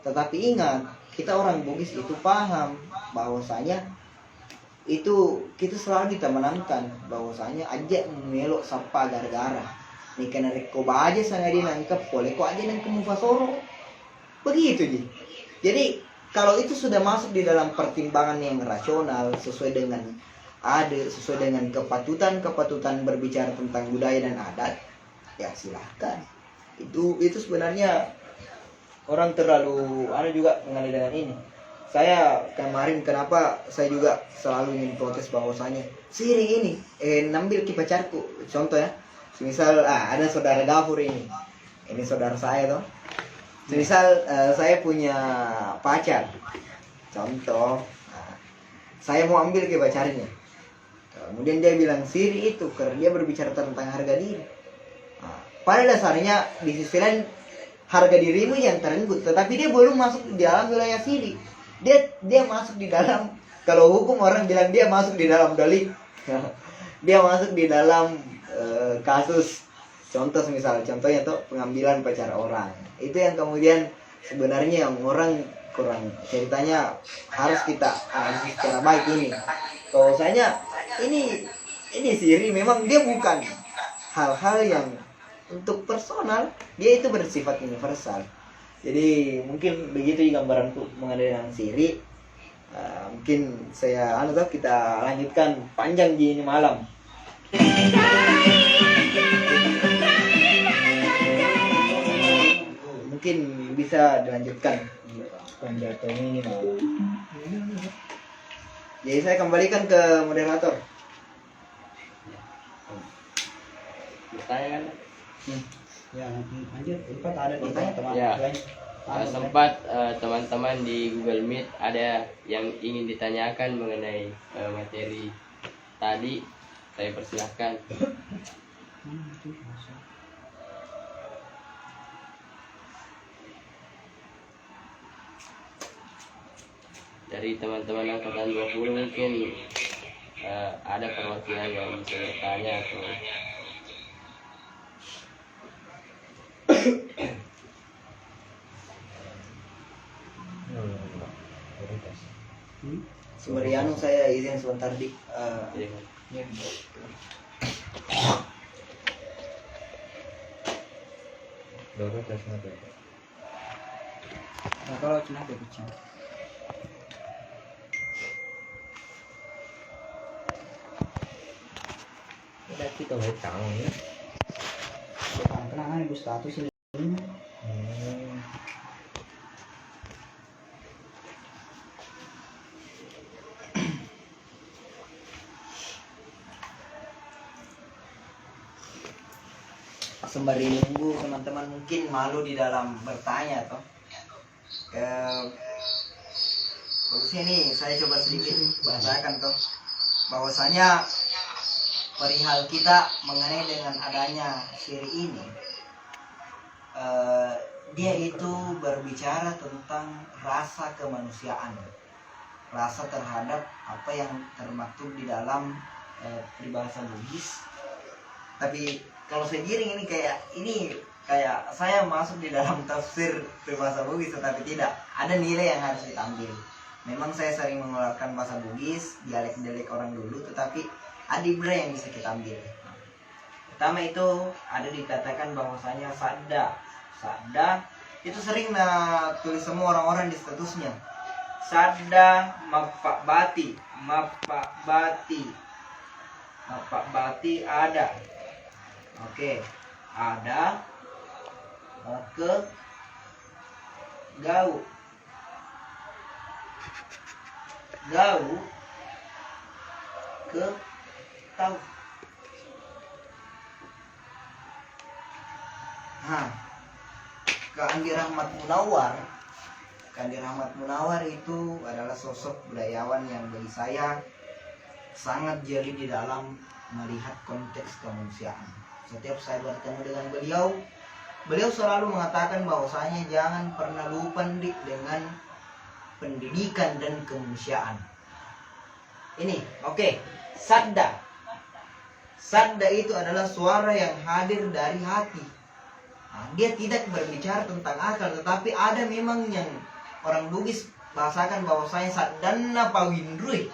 Speaker 2: Tetapi ingat, kita orang Bugis itu paham bahwasanya itu kita selalu ditemenangkan bahwasanya aja melok sapa gara-gara nih kena rekoba aja sangat dia nangkep boleh kok aja nangkep mufasoro begitu ji. Jadi kalau itu sudah masuk di dalam pertimbangan yang rasional sesuai dengan sesuai dengan kepatutan berbicara tentang budaya dan adat, ya silahkan. Itu sebenarnya orang terlalu juga mengenai dengan ini. Saya kemarin kenapa saya juga selalu ingin protes bahwasanya siri ini nambil ki pacarku. Contoh ya, misal ada saudara Gafur ini saudara saya toh. Misal saya punya pacar, contoh, saya mau ambil ke pacarnya. Kemudian dia bilang siri itu karena dia berbicara tentang harga diri. Pada dasarnya di sisi lain harga dirimu yang terenggut, tetapi dia belum masuk di dalam wilayah siri. Dia masuk di dalam, kalau hukum orang bilang dia masuk di dalam delik. Dia masuk di dalam kasus. Contohnya tuh pengambilan pacar orang. Itu yang kemudian sebenarnya yang orang kurang ceritanya harus kita analisis secara baik ini. Bahwasanya ini siri memang dia bukan hal-hal yang untuk personal, dia itu bersifat universal. Jadi mungkin begitu gambaranku mengenai dengan siri. Mungkin saya kita lanjutkan panjang di ini malam. Mungkin bisa dilanjutkan penjatuh ini malam. Jadi saya kembalikan ke moderator.
Speaker 3: Bertanya kan?
Speaker 4: Ya, lanjut. Sempat ada di teman-teman.
Speaker 3: Ya. Sempat teman-teman di Google Meet ada yang ingin ditanyakan mengenai materi tadi. Saya persilahkan. Dari teman-teman angkatan 20 mungkin ada perwakilan yang bisa bertanya atau
Speaker 2: Sumeriano saya izin sebentar dik.
Speaker 3: Iya.
Speaker 1: Doro tes nanti.
Speaker 4: Nah, kalau cina ada kucing.
Speaker 1: Udah kita mau tahu ya.
Speaker 4: Kenangan ibu status ini.
Speaker 2: Sembari nunggu teman-teman mungkin malu di dalam bertanya toh. Bagusnya nih saya coba sedikit bahasakan toh bahwasanya perihal kita mengenai dengan adanya siri ini, dia itu berbicara tentang rasa kemanusiaan, rasa terhadap apa yang termaktub di dalam peribahasa Bugis. Tapi kalau saya giring ini kayak saya masuk di dalam tafsir berbahasa Bugis, tetapi tidak ada nilai yang harus diambil. Memang saya sering mengeluarkan bahasa Bugis, dialek-dialek orang dulu, tetapi ada ibra yang bisa kita ambil. Pertama itu ada dikatakan bahwasanya sadda itu sering tulis semua orang-orang di statusnya. Sadda mapak bati ada. Oke, ada ke gau ke tahu. Kandi Rahmat Munawar itu adalah sosok budayawan yang bagi saya sangat jeli di dalam melihat konteks kemanusiaan. Setiap saya bertemu dengan beliau selalu mengatakan bahwasanya jangan pernah lupa dengan pendidikan dan kemanusiaan. Ini, oke. Sadda itu adalah suara yang hadir dari hati. Dia tidak berbicara tentang akal, tetapi ada memang yang orang Bugis bahasakan bahwasanya saddanna pawindrui.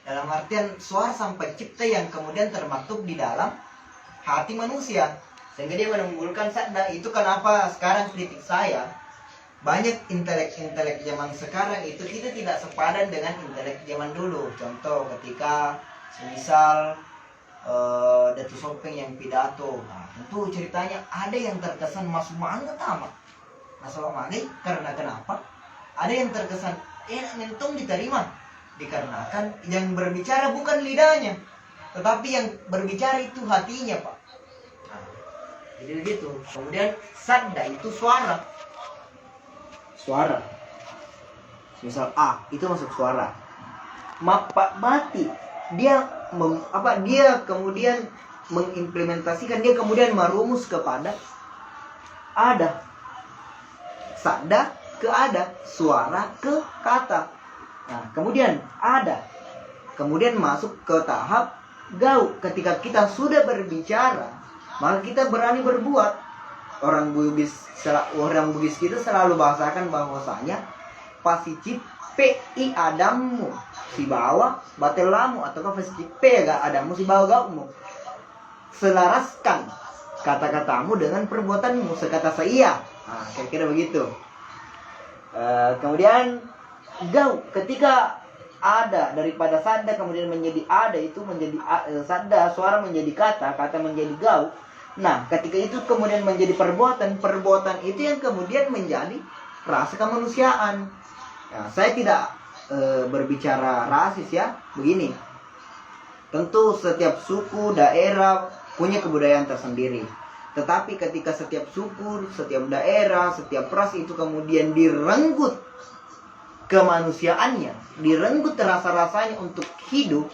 Speaker 2: Dalam artian suara sampai cipta yang kemudian termaktub di dalam hati manusia, sehingga dia menimbulkan sadda. Itu kenapa sekarang kritik saya, banyak intelek zaman sekarang itu kita tidak sepadan dengan intelek zaman dulu. Contoh ketika semisal Datu Sopeng yang pidato, tentu ceritanya ada yang terkesan masuk mangga tamak masalah mangga karena kenapa? Ada yang terkesan mentong diterima dikarenakan yang berbicara bukan lidahnya, tetapi yang berbicara itu hatinya, Pak. Jadi begitu. Kemudian sadda itu suara. Misal A itu masuk suara. Mapak bati dia kemudian mengimplementasikan, dia kemudian merumus kepada ada. Sadda ke ada, suara ke kata. Kemudian ada. Kemudian masuk ke tahap gau. Ketika kita sudah berbicara, maka kita berani berbuat. Orang Bugis kita selalu bahasakan bahwasanya pasicip pi adamu si bawa batelamu, atau pasicip ga adamu si bawa gaumu. Selaraskan kata-katamu dengan perbuatanmu, sekata saya. Kira-kira begitu. Kemudian gau, ketika ada daripada sadda kemudian menjadi ada, itu menjadi sadda, suara menjadi kata menjadi gau. Nah, ketika itu kemudian menjadi perbuatan itu yang kemudian menjadi rasa kemanusiaan. Saya tidak berbicara rasis ya, begini. Tentu setiap suku, daerah punya kebudayaan tersendiri. Tetapi ketika setiap suku, setiap daerah, setiap ras itu kemudian direnggut kemanusiaannya, direnggut rasa-rasanya untuk hidup,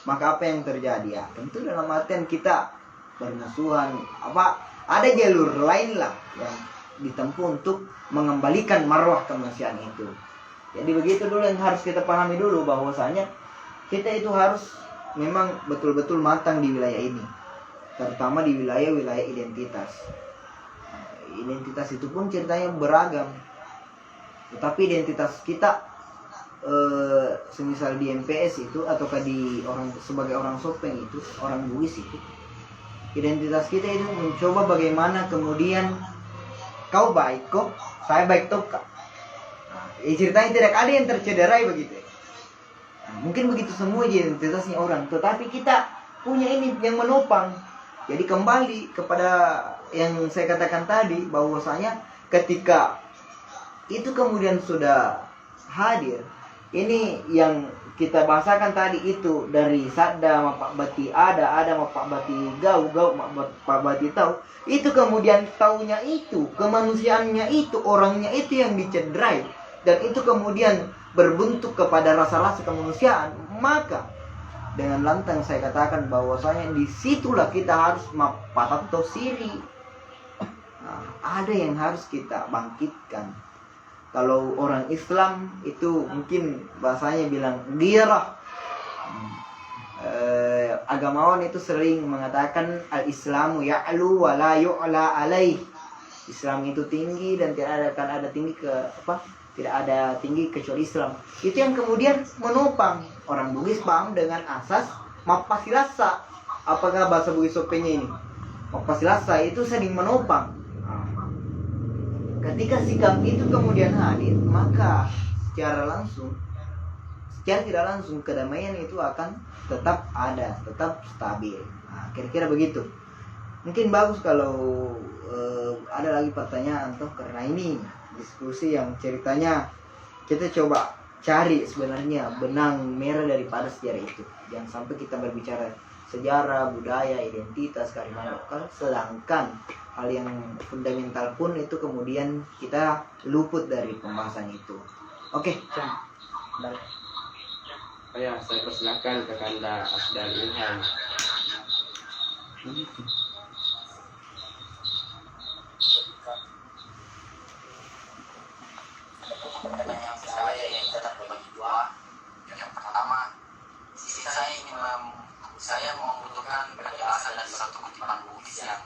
Speaker 2: maka apa yang terjadi? Ya, tentu dalam artian kita bermusuhan, ada jalur lain lah yang ditempuh untuk mengembalikan marwah kemanusiaan itu. Jadi begitu dulu yang harus kita pahami dulu, bahwasanya kita itu harus memang betul-betul matang di wilayah ini, terutama di wilayah-wilayah identitas. Identitas itu pun ceritanya beragam, tetapi identitas kita semisal di MPS itu ataukah di orang sebagai orang Sopeng itu, orang Bugis itu, identitas kita itu mencoba bagaimana kemudian kau baik kok, saya baik toh kak. Nah, ceritanya tidak ada yang tercederai begitu. Nah, mungkin begitu semua identitasnya orang, tetapi kita punya ini yang menopang. Jadi kembali kepada yang saya katakan tadi, bahwasanya ketika itu kemudian sudah hadir, ini yang kita bahasakan tadi itu dari sadda mapak bati ada mapak bati gau mapak bati tahu, itu kemudian taunya itu, kemanusiaannya itu, orangnya itu yang dicederai, dan itu kemudian berbentuk kepada rasa-rasa kemanusiaan, maka dengan lantang saya katakan bahwasanya disitulah kita harus mapatato siri. Nah, ada yang harus kita bangkitkan. Kalau orang Islam itu mungkin bahasanya bilang girah. Agamawan itu sering mengatakan al-Islamu ya'lu wa la yu'la alaih. Islam itu tinggi dan tidak akan ada tinggi tidak ada tinggi kecuali Islam. Itu yang kemudian menopang orang Bugis paham dengan asas mapasilasa. Apakah bahasa Bugis Sopenya ini? Mapasilasa itu sering menopang. Ketika sikap itu kemudian hadir, maka secara tidak langsung kedamaian itu akan tetap ada, tetap stabil. Nah, kira-kira begitu. Mungkin bagus kalau ada lagi pertanyaan toh, karena ini diskusi yang ceritanya kita coba cari sebenarnya benang merah daripada sejarah itu. Jangan sampai kita berbicara sejarah, budaya, identitas, kearifan lokal, sedangkan hal yang fundamental pun itu kemudian kita luput dari pembahasan itu. Oke,
Speaker 3: Ya, saya persilakan Kakanda Afdal Ilham.
Speaker 5: Pertanyaan saya yang tetap berbagi dua. Yang pertama, saya membutuhkan penjelasan dari satu kutipan Bugis yang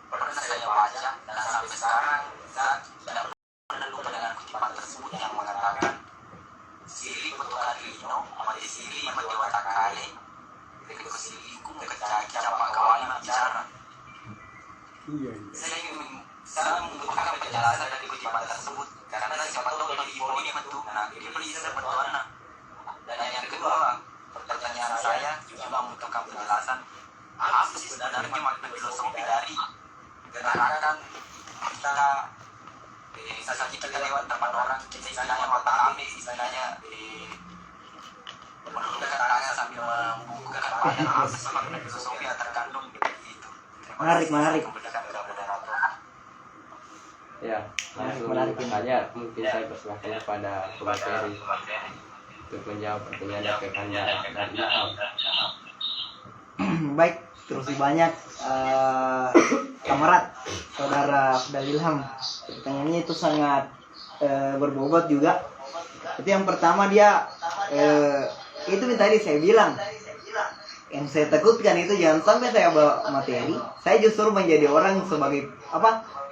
Speaker 5: pernah saya baca dan sampai sekarang saya tidak pernah lupa dengan kutipan tersebut yang mengatakan siri petukar lino amati siri mati watakale berikut siri ku kecaca pakawali bicara. Saya membutuhkan penjelasan dari kutipan tersebut karena siapa tahu kalau ibu ini betul, nah ini bisa berwarna. Dan yang kedua, pertanyaan saya juga membutuhkan penjelasan apa sih sebenarnya makna filosofi dari gerakan kita misalnya kita lewat depan orang, kita istilahnya mata ambil, istilahnya menundukkan tangan sambil membuka kepala, apa sih makna filosofi yang terkandung di itu.
Speaker 2: menarik.
Speaker 3: Ya, langsung bertanya, mungkin saya persilahkan kepada Bung Ferry untuk menjawab pertanyaan dari Kakanda Afdal Ilham.
Speaker 2: Baik, terus banyak kamerat saudara Afdal Ilham. Pertanyaannya itu sangat berbobot juga. Itu yang pertama dia itu tadi saya bilang, yang saya takutkan itu jangan sampai saya bawa materi, saya justru menjadi orang sebagai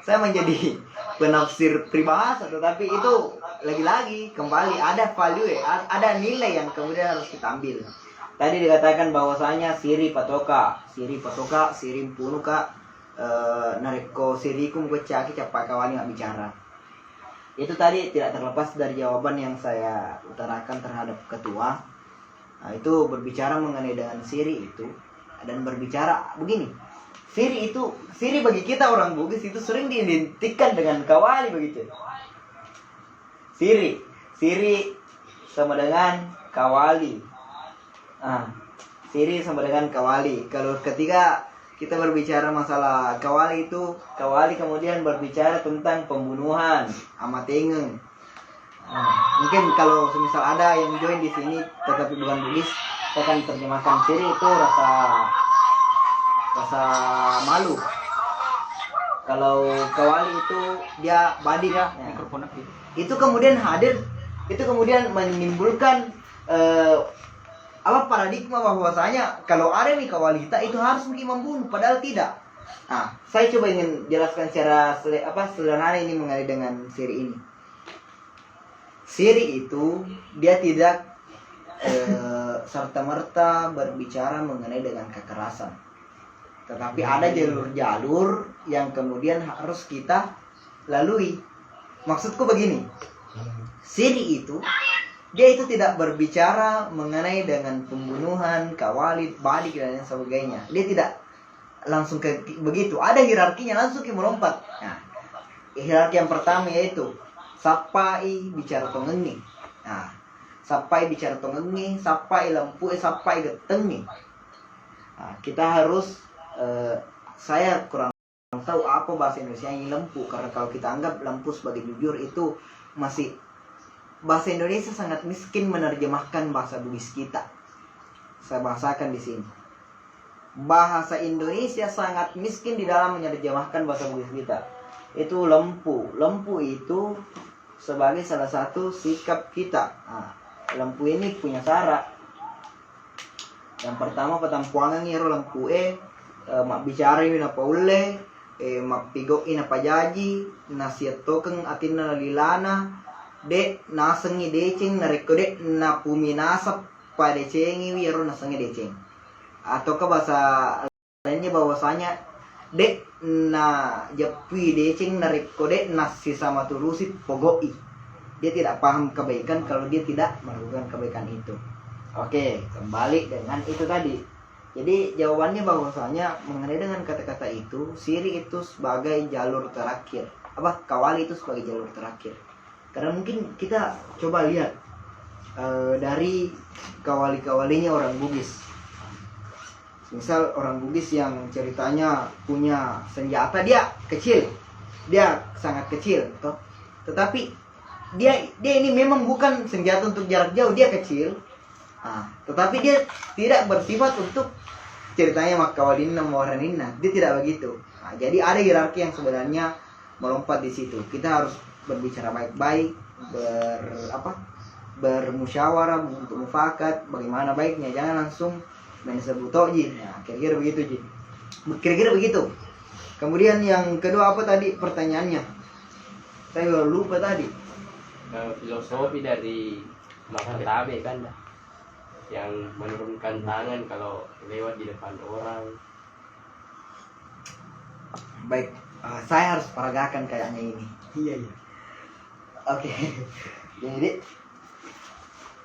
Speaker 2: saya menjadi penafsir peribahasa, tetapi itu lagi-lagi kembali ada value, ada nilai yang kemudian harus kita ambil. Tadi dikatakan bahwasanya siri patoka, siri punuka, nareko sirikum kecaki capakawani nggak bicara. Itu tadi tidak terlepas dari jawaban yang saya utarakan terhadap ketua. Nah, itu berbicara mengenai dengan siri itu, dan berbicara begini. Siri bagi kita orang Bugis itu sering diidentikan dengan kawali begitu. Siri sama dengan kawali. Siri sama dengan kawali. Kalau ketika kita berbicara masalah kawali itu, kawali kemudian berbicara tentang pembunuhan, amatengeng. Mungkin kalau semisal ada yang join di sini tetapi bukan Bugis, saya akan terjemahkan siri itu rasa malu. Kalau kawali itu dia badi ya. Itu kemudian hadir, itu kemudian menimbulkan paradigma bahwasanya kalau ada nih kawali kita itu harus mungkin membunuh, padahal tidak. Nah, saya coba ingin jelaskan secara sederhana ini mengenai dengan siri ini. Siri itu dia tidak serta-merta berbicara mengenai dengan kekerasan. Tetapi ada jalur-jalur yang kemudian harus kita lalui. Maksudku begini, Siri itu dia itu tidak berbicara mengenai dengan pembunuhan, kawalid, balik dan lain sebagainya. Dia tidak langsung ke begitu. Ada hierarkinya, langsung kita melompat. Nah, hierarki yang pertama yaitu sapai bicara tongengi. Nah, sapai bicara tongengi, sapai lampu, sapai getengi. Nah, kita harus saya kurang tahu apa bahasa Indonesia yang lempu, karena kalau kita anggap lempu sebagai jujur itu masih bahasa Indonesia sangat miskin menerjemahkan bahasa Bugis kita. Saya bahasakan di sini. Bahasa Indonesia sangat miskin di dalam menerjemahkan bahasa Bugis kita. Itu lempu. Lempu itu sebagai salah satu sikap kita. Nah, lempu ini punya syarat. Yang pertama petampuangan ngiro lempu mak bicara ini apa ule, mak pigo ini apa jaji, nasihat token atina lilana, dek nasengi deceng nareko dek napumi nasap pada cengi wiro nasengi deceng. Atau ke bahasa lainnya bahwasanya dek na japi deceng nareko dek nasi sama turusit pogoi. Dia tidak paham kebaikan kalau dia tidak melakukan kebaikan itu. Oke, kembali dengan itu tadi. Jadi jawabannya bahwasanya mengenai dengan kata-kata itu, Siri itu sebagai jalur terakhir. Kawali itu sebagai jalur terakhir. Karena mungkin kita coba lihat dari kawali-kawalinya orang Bugis. Misal orang Bugis yang ceritanya punya senjata, dia kecil. Dia sangat kecil, toh. Tetapi dia ini memang bukan senjata untuk jarak jauh, dia kecil. Nah, tetapi dia tidak bersifat untuk ceritanya makawalina mawaranina, dia tidak begitu. Nah, jadi ada hierarki yang sebenarnya melompat di situ. Kita harus berbicara baik-baik, bermusyawarah untuk mufakat, bagaimana baiknya, jangan langsung main sebuto ji. Nah, kira-kira begitu ji. Kira-kira begitu. Kemudian yang kedua apa tadi pertanyaannya? Saya lupa tadi.
Speaker 3: Filosofi dari Makatabe kan, yang menurunkan tangan kalau lewat di depan orang.
Speaker 2: Baik, saya harus peragakan kayaknya ini. Iya. Oke. Jadi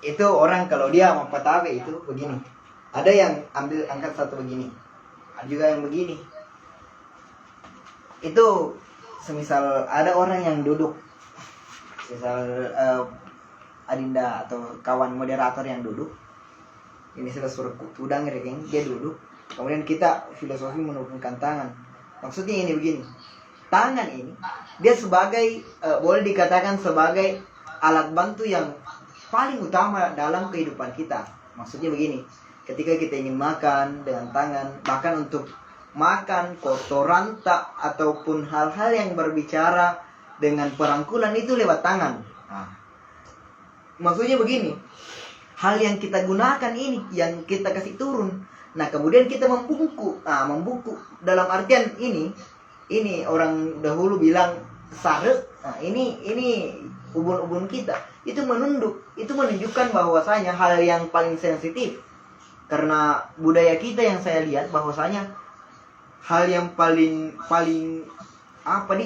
Speaker 2: itu orang kalau dia Makatabe itu begini. Ada yang angkat satu begini, ada juga yang begini. Itu semisal ada orang yang duduk, misal Adinda atau kawan moderator yang duduk. Ini sudah suruh tudang regeng, dia duduk. Kemudian kita filosofi menurunkan tangan. Maksudnya ini begini. Tangan ini dia sebagai boleh dikatakan sebagai alat bantu yang paling utama dalam kehidupan kita. Maksudnya begini. Ketika kita ingin makan dengan tangan, bahkan untuk makan kotoran tak ataupun hal-hal yang berbicara dengan perangkulan itu lewat tangan. Nah, maksudnya begini. Hal yang kita gunakan ini, yang kita kasih turun. Nah, kemudian kita membungkuk. Nah, membungkuk dalam artian ini orang dahulu bilang sare. Nah, ini ubun-ubun kita. Itu menunduk. Itu menunjukkan bahwasanya hal yang paling sensitif. Karena budaya kita yang saya lihat bahwasanya hal yang paling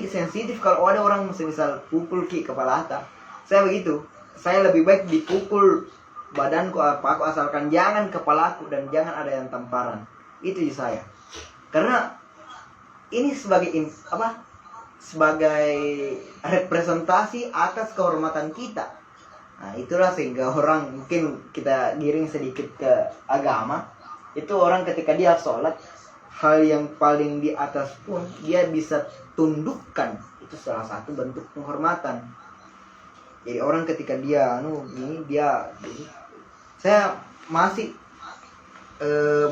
Speaker 2: sensitif kalau ada orang misal pukul kepala atas. Saya begitu. Saya lebih baik dipukul badanku aku asalkan jangan kepalaku dan jangan ada yang tamparan. Itu saya. Karena ini sebagai representasi atas kehormatan kita. Nah, itulah sehingga orang mungkin kita giring sedikit ke agama. Itu orang ketika dia sholat, hal yang paling di atas pun dia bisa tundukkan. Itu salah satu bentuk penghormatan. Jadi orang ketika dia saya masih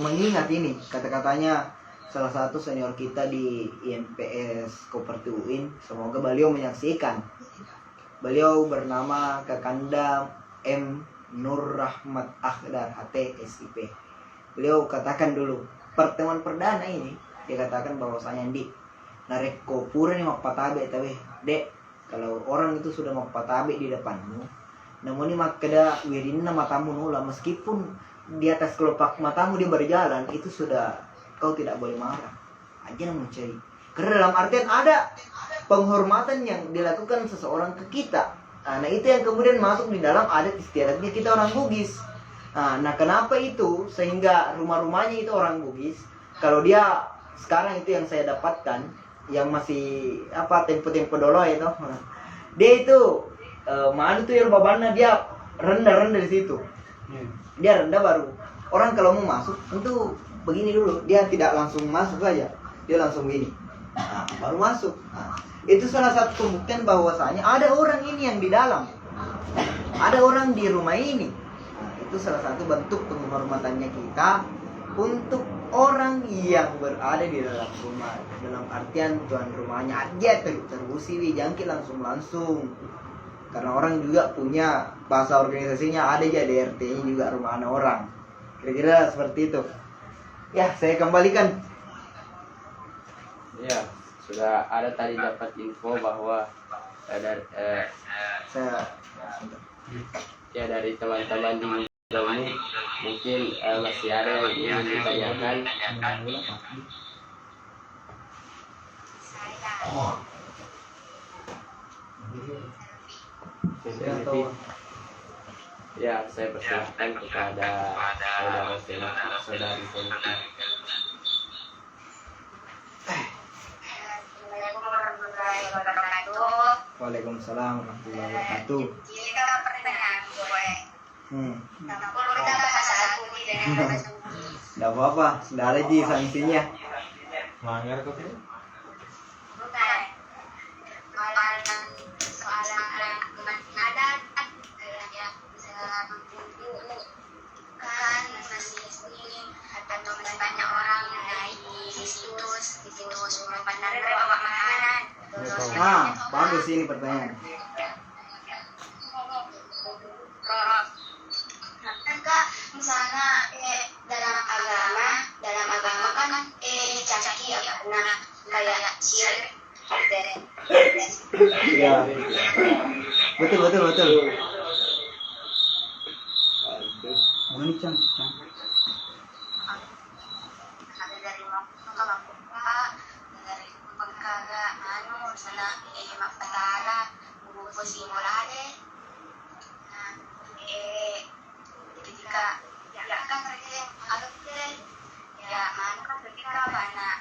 Speaker 2: mengingat ini kata-katanya salah satu senior kita di IMPS Koperti UIN. Semoga beliau menyaksikan. Beliau bernama Kakanda M. Nur Rahmat Akhdar HT SIP. Beliau katakan dulu pertemuan perdana ini, dia katakan bahwasanya di nareko pura nih mapatabe tawe dek, kalau orang itu sudah mapatabe di depanmu, namun ini makada wirina matamu nula, meskipun di atas kelopak matamu dia berjalan, itu sudah kau tidak boleh marah. Aja mencari. Karena dalam artian ada penghormatan yang dilakukan seseorang ke kita. Nah itu yang kemudian masuk di dalam adat istiadatnya kita orang Bugis. Nah kenapa itu sehingga rumah-rumahnya itu orang Bugis? Kalau dia sekarang itu yang saya dapatkan, yang masih apa tempo-tempo dulu itu, dia itu mana tuh ya babana dia rendah di situ. Dia rendah baru orang kalau mau masuk tentu begini dulu, dia tidak langsung masuk saja, dia langsung begini, baru masuk. Itu salah satu pembuktian bahwasanya ada orang ini yang di dalam, ada orang di rumah ini. Itu salah satu bentuk penghormatannya kita untuk orang yang berada di dalam rumah, dalam artian tuan rumahnya aja terusi jangkit langsung, karena orang juga punya bahasa organisasinya, ada aja DRT-nya juga rumah anak orang, kira-kira seperti itu. Ya, saya kembalikan.
Speaker 3: Ya, sudah ada tadi dapat info bahwa dari teman-teman di ini mungkin masih ada yang ingin ditanyakan. Ya, saya persilahkan kepada saudari Selvi.
Speaker 6: Assalamualaikum warahmatullahi wabarakatuh.
Speaker 2: Waalaikumsalam warahmatullahi wabarakatuh.
Speaker 6: Jadi kalau pertanyaan gue, kalau kita bahas aku dengan bahasa Bugis.
Speaker 2: Nggak apa-apa, nggak ada Ji sanksinya.
Speaker 1: Melanggar kok sih?
Speaker 6: Bukan. Soal adat, kayak misalnya dulu kan masih muslim atau banyak orang naik di situs rumah bandar bawa makanan.
Speaker 2: Bagus ini pertanyaan.
Speaker 6: Enggak, misalnya dalam agama kan dicacaki ya karena kayak syirik.
Speaker 2: Ya. Betul. Ini cantik.
Speaker 6: Ada dari Mapaka, dari Pengkaga, sana Mapatara, Bubu Simulade. Nah, ketika ya kan mereka alutnya ya kan ketika mana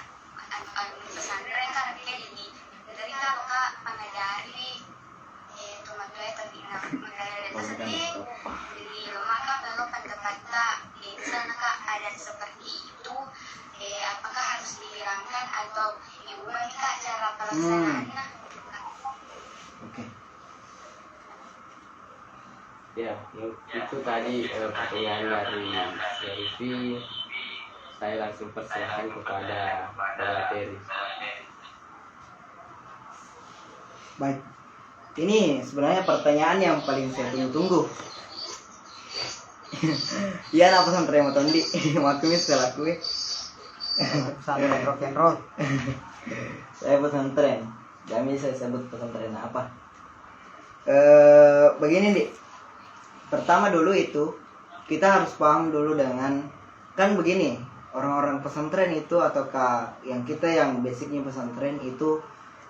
Speaker 6: pesantren kan dia jadi dari kakak mengajari tumatulay tadi mengajari sendiri di rumah kan kalau pendapatnya di sana kak ada seperti itu apakah harus dihilangkan atau diubah kak cara pelaksanaannya?
Speaker 2: Oke.
Speaker 3: Ya, itu tadi pertanyaan dari Selvi. Saya langsung persilahkan kepada Teri.
Speaker 2: Baik. Ini sebenarnya pertanyaan yang paling saya tunggu-tunggu. Iya, apa pesantren mau tondi? Makanya setelah kue. Pesantren rock and roll. Saya pesantren. Kami saya sebut pesantren apa? Begini, Dik. Pertama dulu itu kita harus paham dulu dengan kan begini, orang-orang pesantren itu ataukah yang kita yang basicnya pesantren itu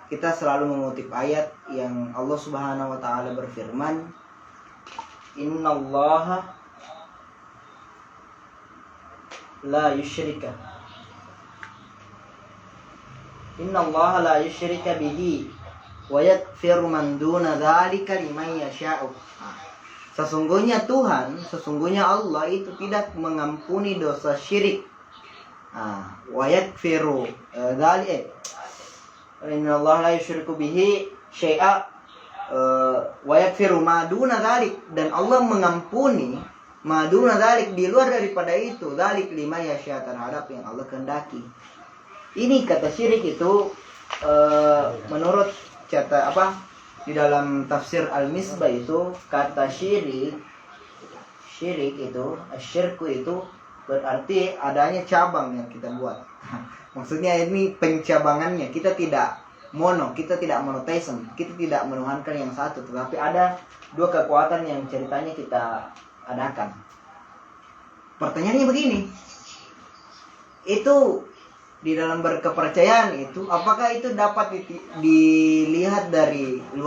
Speaker 2: kita selalu mengutip ayat yang Allah Subhanahu wa taala berfirman, "Innallaha la yusyrika bihi wa yaghfiru man duna dzalika liman yasha'u." Sesungguhnya sesungguhnya Allah itu tidak mengampuni dosa syirik. Wa yaghfiru dzalika. Innallaha la yusyriku bihi syai'a wa yaghfiru ma duna dzalik, dan Allah mengampuni ma duna dzalik di luar daripada itu, dzalik lima yasya, terhadap yang Allah kehendaki. Ini kata syirik itu menurut di dalam tafsir Al-Misbah itu kata syirik itu asyirku itu berarti adanya cabang yang kita buat. Maksudnya ini pencabangannya, kita tidak mono, kita tidak monotheism, kita tidak menuhankan yang satu, tetapi ada dua kekuatan yang ceritanya kita adakan. Pertanyaannya begini, itu di dalam berkepercayaan itu, apakah itu dapat dilihat dari